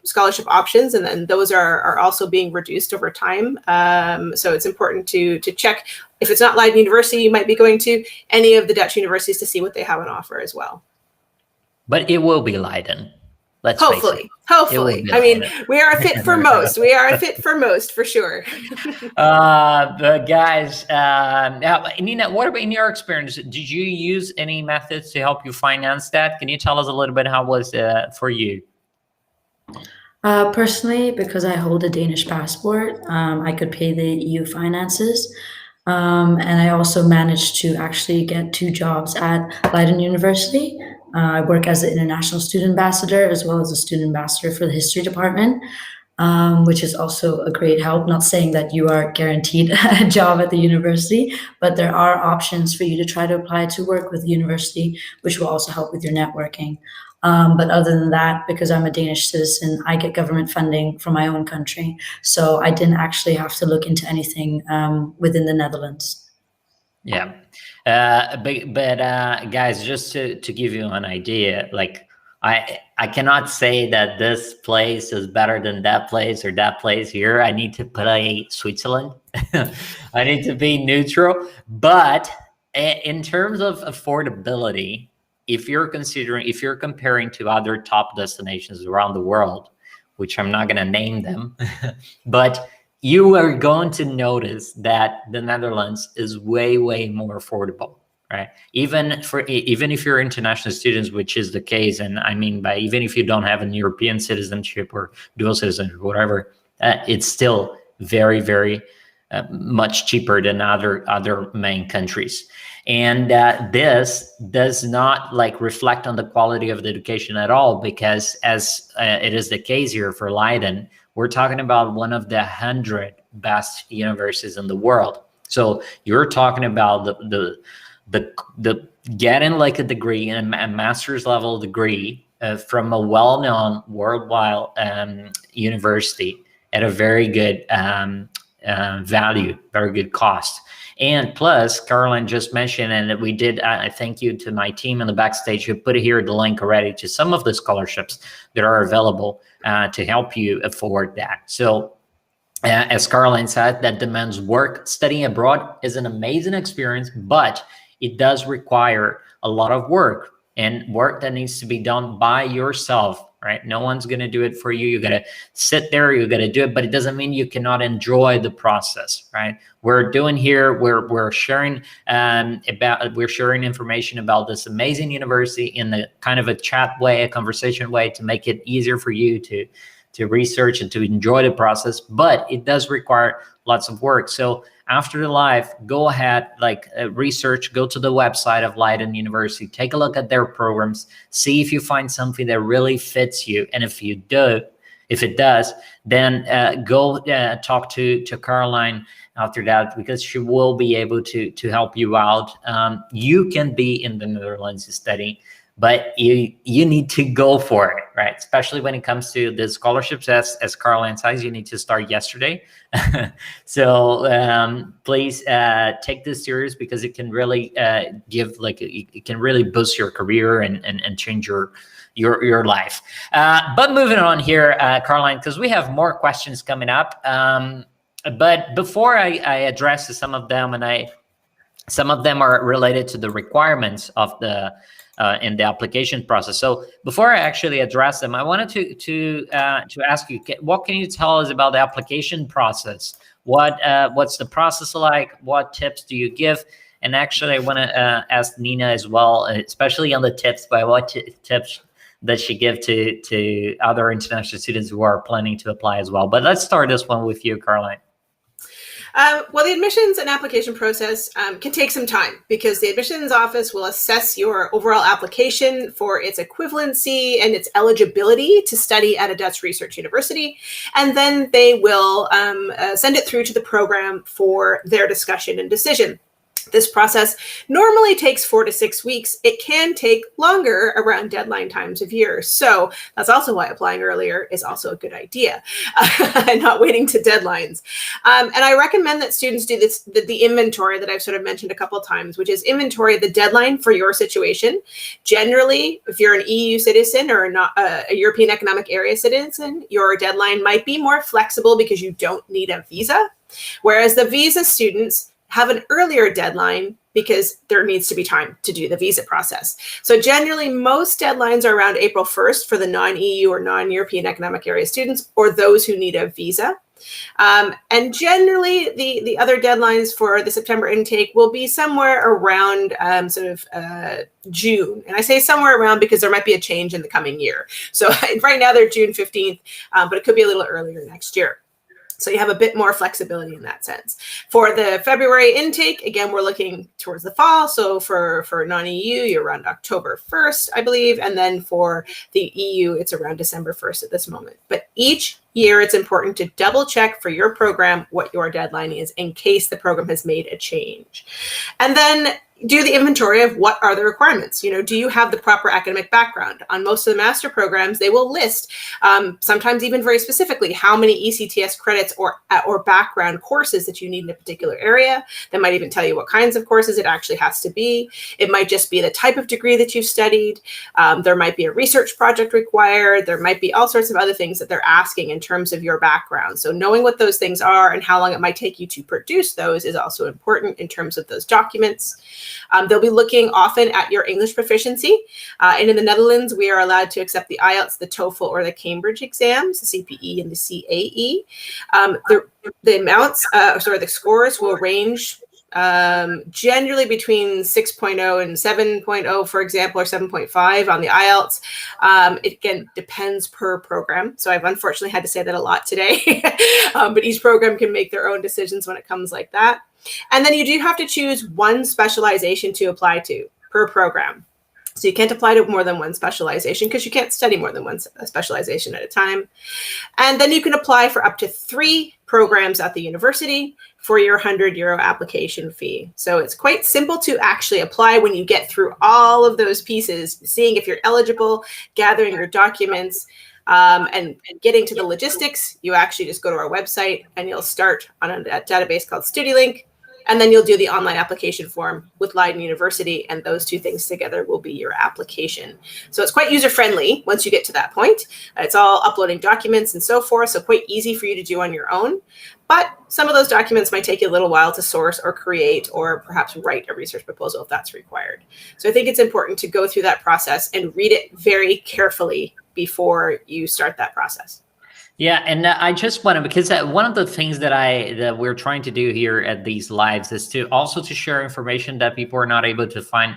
scholarship options, and then those are also being reduced over time. So it's important to check. If it's not Leiden University, you might be going to any of the Dutch universities to see what they have on offer as well. But it will be Leiden. Hopefully. I mean, we are a fit for most. We are a fit for most, for sure. The guys, now, Nina, what about in your experience? Did you use any methods to help you finance that? Can you tell us a little bit how it was for you? Personally, because I hold a Danish passport, I could pay the EU finances. And I also managed to actually get 2 jobs at Leiden University. I work as an international student ambassador as well as a student ambassador for the history department. which is also a great help. Not saying that you are guaranteed a job at the university, but there are options for you to try to apply to work with the university, which will also help with your networking. But other than that, because I'm a Danish citizen, I get government funding from my own country. So I didn't actually have to look into anything within the Netherlands. Yeah. But guys, just to give you an idea, like I cannot say that this place is better than that place or that place here. I need to play Switzerland. I need to be neutral. But in terms of affordability, if you're comparing to other top destinations around the world, which I'm not going to name them, but you are going to notice that the Netherlands is way, way more affordable, right? Even if you're international students, which is the case, and I mean by even if you don't have a European citizenship or dual citizenship, whatever, it's still very, very much cheaper than other main countries. And this does not like reflect on the quality of the education at all, because as it is the case here for Leiden, we're talking about one of the 100 best universities in the world. So you're talking about the getting like a degree, a master's level degree from a well-known worldwide university at a very good value, very good cost. And plus, Caroline just mentioned, and we did, I thank you to my team in the backstage who put here the link already to some of the scholarships that are available to help you afford that. So as Caroline said, that demands work. Studying abroad is an amazing experience, but it does require a lot of work, and work that needs to be done by yourself, right? No one's going to do it for you. You got to sit there, you got to do it, but it doesn't mean you cannot enjoy the process, right? We're doing here, we're sharing information about this amazing university in the kind of a chat way, a conversation way, to make it easier for you to research and to enjoy the process, but it does require lots of work. So after the live, go ahead, research, go to the website of Leiden University, take a look at their programs, see if you find something that really fits you. And if it does, then go talk to Caroline after that, because she will be able to help you out. You can be in the Netherlands studying, but you need to go for it, right? Especially when it comes to the scholarships, as Caroline says, you need to start yesterday. So please take this serious, because it can really it can really boost your career and change your life. But moving on here, Caroline, because we have more questions coming up. But before I address some of them, some of them are related to the requirements of the in the application process. So before I actually address them, I wanted to ask you, what can you tell us about the application process? What's the process like? What tips do you give? And actually, I want to ask Nina as well, especially on the tips, by what tips that she give to other international students who are planning to apply as well. But let's start this one with you, Caroline. Well, the admissions and application process can take some time, because the admissions office will assess your overall application for its equivalency and its eligibility to study at a Dutch research university. And then they will send it through to the program for their discussion and decision. This process normally takes 4 to 6 weeks. It can take longer around deadline times of year. So that's also why applying earlier is also a good idea, and not waiting to deadlines. And I recommend that students do the inventory that I've sort of mentioned a couple of times, which is inventory the deadline for your situation. Generally, if you're an EU citizen or not a European Economic Area citizen, your deadline might be more flexible because you don't need a visa, whereas the visa students have an earlier deadline because there needs to be time to do the visa process. So generally, most deadlines are around April 1st for the non-EU or non-European Economic Area students, or those who need a visa. And generally, the other deadlines for the September intake will be somewhere around June. And I say somewhere around because there might be a change in the coming year. So right now they're June 15th, but it could be a little earlier next year. So you have a bit more flexibility in that sense. For the February intake, again, we're looking towards the fall. So for non-EU, you're around October 1st, I believe. And then for the EU, it's around December 1st at this moment. But each year, it's important to double check for your program what your deadline is in case the program has made a change. And then do the inventory of what are the requirements. Do you have the proper academic background? On most of the master programs, they will list, sometimes even very specifically, how many ECTS credits or background courses that you need in a particular area. They might even tell you what kinds of courses it actually has to be. It might just be the type of degree that you've studied. There might be a research project required. There might be all sorts of other things that they're asking in terms of your background. So knowing what those things are and how long it might take you to produce those is also important in terms of those documents. They'll be looking often at your English proficiency. And in the Netherlands, we are allowed to accept the IELTS, the TOEFL, or the Cambridge exams, the CPE and the CAE. The amounts, the scores will range generally between 6.0 and 7.0, for example, or 7.5 on the IELTS. It again depends per program. So I've unfortunately had to say that a lot today, but each program can make their own decisions when it comes like that. And then you do have to choose one specialization to apply to per program. So you can't apply to more than one specialization because you can't study more than one specialization at a time. And then you can apply for up to 3 programs at the university for your €100 application fee. So it's quite simple to actually apply when you get through all of those pieces, seeing if you're eligible, gathering your documents, and getting to the logistics. You actually just go to our website and you'll start on a database called StudyLink. And then you'll do the online application form with Leiden University, and those 2 things together will be your application. So it's quite user-friendly once you get to that point. It's all uploading documents and so forth, so quite easy for you to do on your own. But some of those documents might take you a little while to source or create, or perhaps write a research proposal if that's required. So I think it's important to go through that process and read it very carefully before you start that process. Yeah, and I just want to, because one of the things that we're trying to do here at these lives is to also to share information that people are not able to find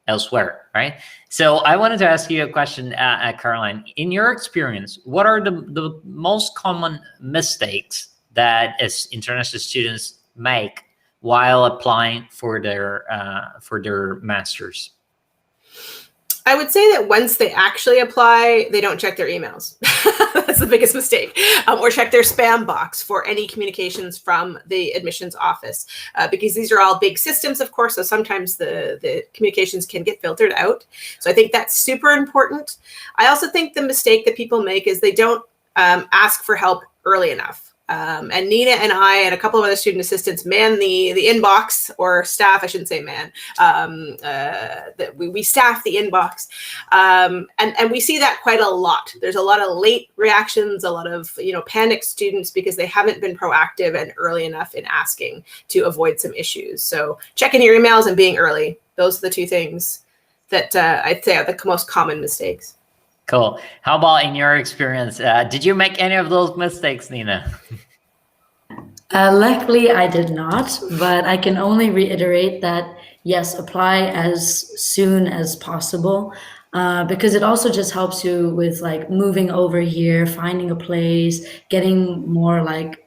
elsewhere, right? So I wanted to ask you a question, Caroline. In your experience, what are the most common mistakes that as international students make while applying for their masters? I would say that once they actually apply, they don't check their emails. That's the biggest mistake. Or check their spam box for any communications from the admissions office. Because these are all big systems, of course, so sometimes the communications can get filtered out. So I think that's super important. I also think the mistake that people make is they don't ask for help early enough. And Nina and I and a couple of other student assistants man the inbox, or staff, I shouldn't say man, we staff the inbox. And we see that quite a lot. There's a lot of late reactions, a lot of panicked students because they haven't been proactive and early enough in asking to avoid some issues. So checking your emails and being early, those are the 2 things that I'd say are the most common mistakes. Cool. How about in your experience? Did you make any of those mistakes, Nina? Luckily, I did not, but I can only reiterate that, yes, apply as soon as possible, because it also just helps you with like moving over here, finding a place, getting more like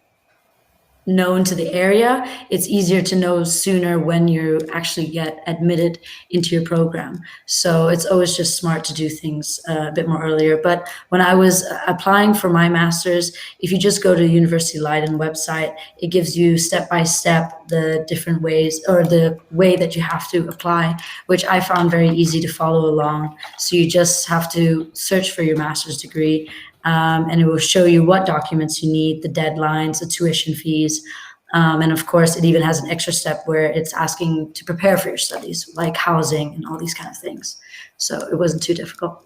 known to the area. It's easier to know sooner when you actually get admitted into your program. So it's always just smart to do things a bit more earlier. But when I was applying for my master's, if you just go to the University Leiden website, it gives you step-by-step the different ways, or the way that you have to apply, which I found very easy to follow along. So you just have to search for your master's degree, and it will show you what documents you need, the deadlines, the tuition fees. And of course, it even has an extra step where it's asking to prepare for your studies, like housing and all these kind of things. So it wasn't too difficult.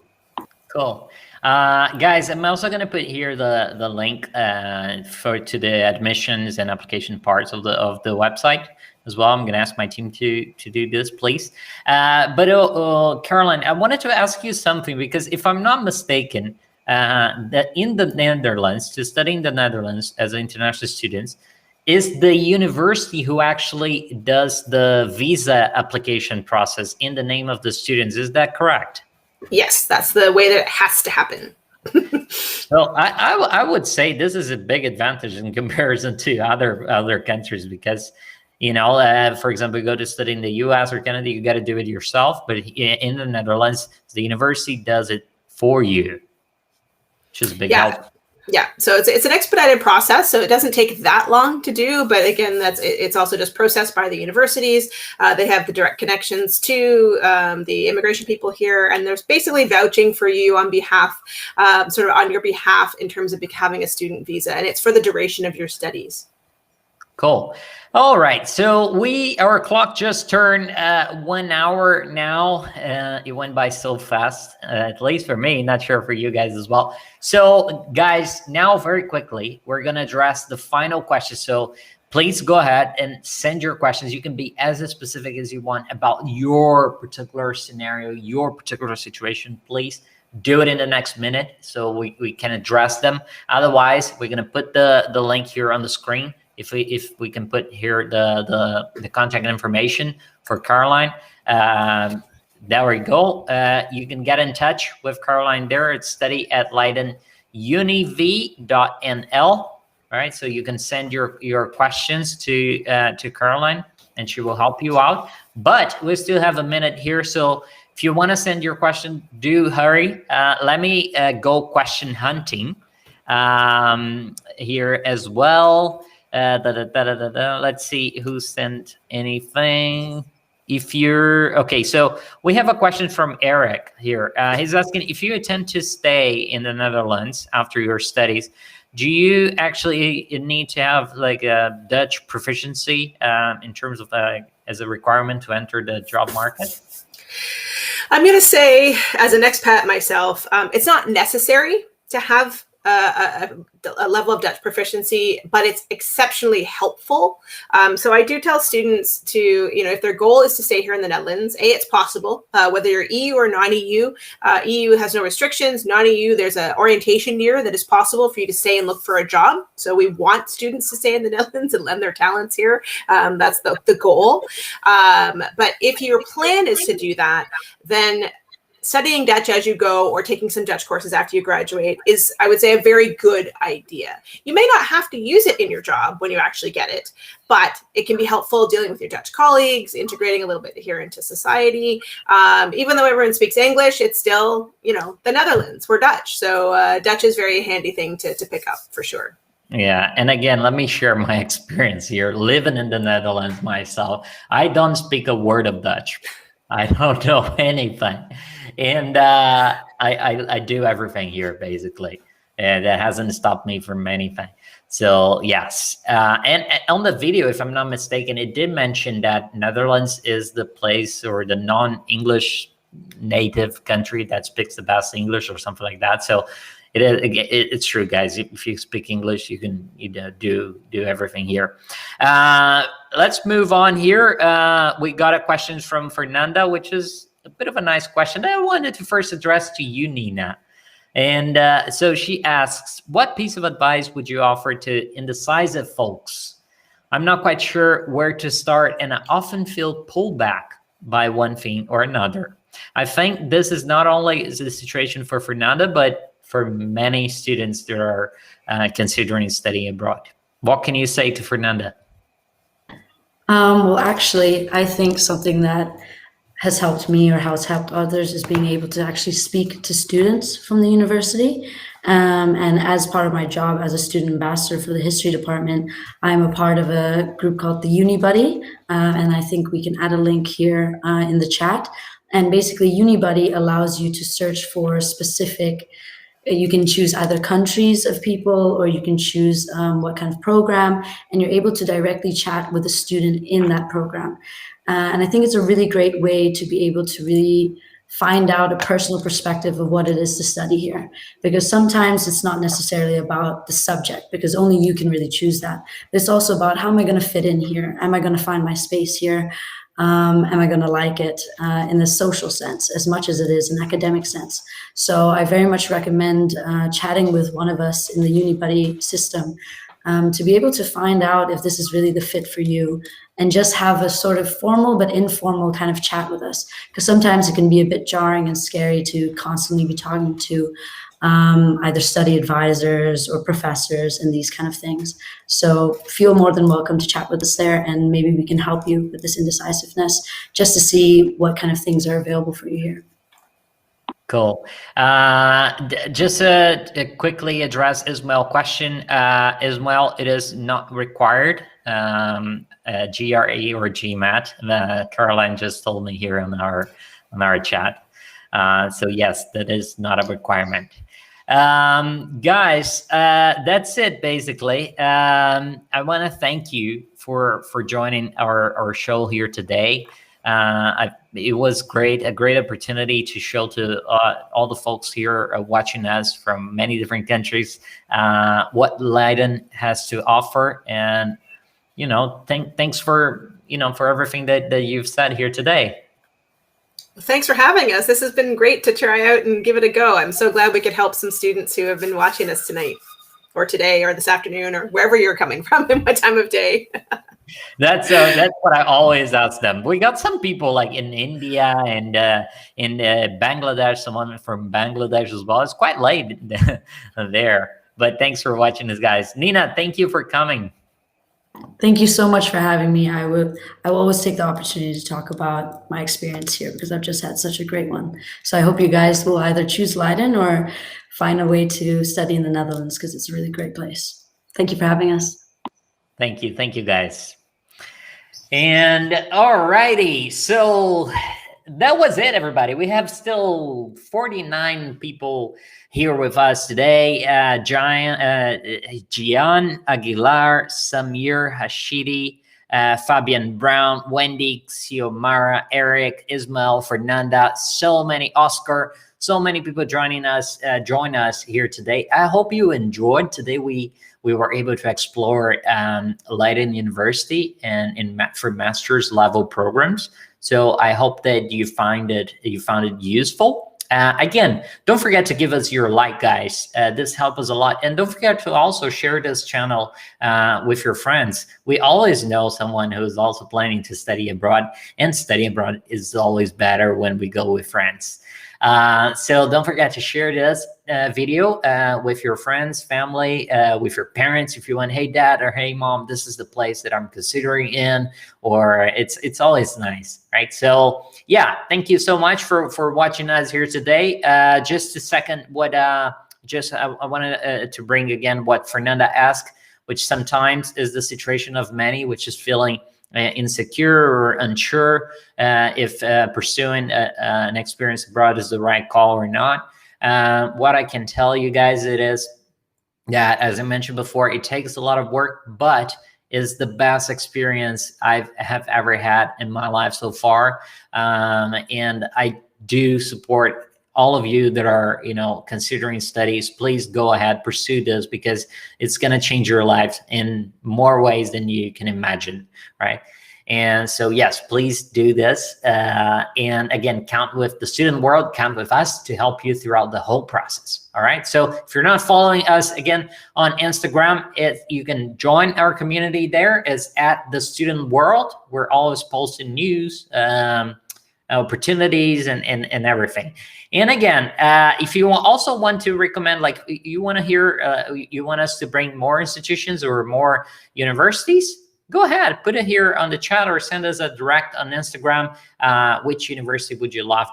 Cool. Guys, I'm also going to put here the link to the admissions and application parts of the website as well. I'm going to ask my team to do this, please. But Caroline, I wanted to ask you something, because if I'm not mistaken, that in the Netherlands, to study in the Netherlands as international students, is the university who actually does the visa application process in the name of the students. Is that correct? Yes, that's the way that it has to happen. Well, I would say this is a big advantage in comparison to other countries because, for example, you go to study in the U.S. or Canada, you got to do it yourself. But in the Netherlands, the university does it for you, which is a big help. Yeah, so it's an expedited process, so it doesn't take that long to do. But again, it's also just processed by the universities. They have the direct connections to the immigration people here, and there's basically vouching for you on behalf, sort of on your behalf, in terms of having a student visa, and it's for the duration of your studies. Cool. All right. So our clock just turned 1 hour now. It went by so fast, at least for me, not sure for you guys as well. So guys, now very quickly, we're going to address the final question. So please go ahead and send your questions. You can be as specific as you want about your particular scenario, your particular situation. Please do it in the next minute so we can address them. Otherwise, we're going to put the link here on the screen. If we can put here the contact information for Caroline, there we go. You can get in touch with Caroline there. It's study at leidenuniv.nl. All right, so you can send your questions to Caroline, and she will help you out. But we still have a minute here, so if you want to send your question, do hurry. Let me go question hunting here as well. Let's see who sent anything. Okay, so we have a question from Eric here. He's asking, if you intend to stay in the Netherlands after your studies, do you actually need to have like a Dutch proficiency in terms of as a requirement to enter the job market? I'm going to say, as an expat myself, it's not necessary to have a level of Dutch proficiency, but it's exceptionally helpful. So I do tell students to, if their goal is to stay here in the Netherlands, it's possible, whether you're EU or non-EU. EU has no restrictions. Non-EU, there's an orientation year that is possible for you to stay and look for a job. So we want students to stay in the Netherlands and lend their talents here. That's the goal. But if your plan is to do that, then studying Dutch as you go or taking some Dutch courses after you graduate is, I would say, a very good idea. You may not have to use it in your job when you actually get it, but it can be helpful dealing with your Dutch colleagues, integrating a little bit here into society. Even though everyone speaks English, it's still, the Netherlands. We're Dutch. So Dutch is a very handy thing to pick up for sure. Yeah. And again, let me share my experience here. Living in the Netherlands myself, I don't speak a word of Dutch. I don't know anything. And I do everything here, basically. That hasn't stopped me from anything. So, yes. And on the video, if I'm not mistaken, it did mention that Netherlands is the place or the non-English native country that speaks the best English or something like that. So it's true, guys. If you speak English, you can do everything here. Let's move on here. We got a question from Fernanda, which is a bit of a nice question that I wanted to first address to you, Nina. And so she asks, what piece of advice would you offer to indecisive folks? I'm not quite sure where to start, and I often feel pulled back by one thing or another. I think this is not only the situation for Fernanda, but for many students that are considering studying abroad. What can you say to Fernanda? Well, actually, I think something that has helped me or has helped others is being able to actually speak to students from the university. And as part of my job as a student ambassador for the history department, I'm a part of a group called the UniBuddy. And I think we can add a link here in the chat. And basically, UniBuddy allows you to search for specific. You can choose either countries of people, or you can choose what kind of program, and you're able to directly chat with a student in that program. And I think it's a really great way to be able to really find out a personal perspective of what it is to study here. Because sometimes it's not necessarily about the subject, because only you can really choose that. It's also about, how am I going to fit in here? Am I going to find my space here? Am I going to like it in the social sense as much as it is an academic sense? So I very much recommend chatting with one of us in the UniBuddy system to be able to find out if this is really the fit for you, and just have a sort of formal but informal kind of chat with us. Because sometimes it can be a bit jarring and scary to constantly be talking to either study advisors or professors and these kind of things. So feel more than welcome to chat with us there, and maybe we can help you with this indecisiveness just to see what kind of things are available for you here. Cool. Just to quickly address Ismail's question. Ismail, it is not required, GRE or GMAT. Caroline just told me here on our chat. So yes, that is not a requirement. Guys, that's it basically. I want to thank you for joining our show here today. It was a great opportunity to show to all the folks here watching us from many different countries what Leiden has to offer, and thanks for everything that you've said here today. Thanks for having us. This has been great to try out and give it a go. I'm so glad we could help some students who have been watching us tonight, or today, or this afternoon, or wherever you're coming from and what time of day. That's what I always ask them. We got some people like in India and in Bangladesh, someone from Bangladesh as well. It's quite late there, but thanks for watching this, guys. Nina, thank you for coming. Thank you so much for having me. I will always take the opportunity to talk about my experience here because I've just had such a great one. So I hope you guys will either choose Leiden or find a way to study in the Netherlands because it's a really great place. Thank you for having us. Thank you, guys. And alrighty, so that was it, everybody. We have still 49 people here with us today. Gian Aguilar, Samir Hashidi, Fabian Brown, Wendy, Xiomara, Eric, Ismail, Fernanda, so many, Oscar, so many people join us here today. I hope you enjoyed today. We were able to explore Leiden University and for master's level programs. So I hope that you found it useful. Again, don't forget to give us your like, guys. This helps us a lot. And don't forget to also share this channel with your friends. We always know someone who's also planning to study abroad, and study abroad is always better when we go with friends. So don't forget to share this video with your friends, family, with your parents. If you want, hey dad or hey mom, this is the place that I'm considering in, or it's always nice, right? So yeah, thank you so much for watching us here today. Just a second, I wanted to bring again what Fernanda asked, which sometimes is the situation of many, which is feeling insecure or unsure if pursuing an experience abroad is the right call or not. What I can tell you guys is that, as I mentioned before, it takes a lot of work, but is the best experience I have ever had in my life so far. And I do support all of you that are, considering studies. Please go ahead, pursue this, because it's going to change your life in more ways than you can imagine, right? And so, yes, please do this. And again, count with the student world, count with us to help you throughout the whole process. All right. So if you're not following us again on Instagram, you can join our community there. It's at the student world. We're always posting news, opportunities and everything. And again, if you also want to recommend, like you want to hear, you want us to bring more institutions or more universities, go ahead, put it here on the chat or send us a direct on Instagram. Which university would you love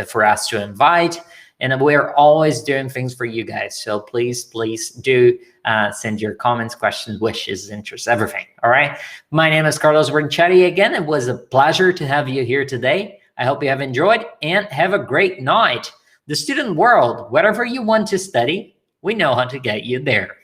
for us to invite? And we're always doing things for you guys. So please do send your comments, questions, wishes, interests, everything. All right. My name is Carlos Brinchetti again. It was a pleasure to have you here today. I hope you have enjoyed and have a great night. The student world, whatever you want to study, we know how to get you there.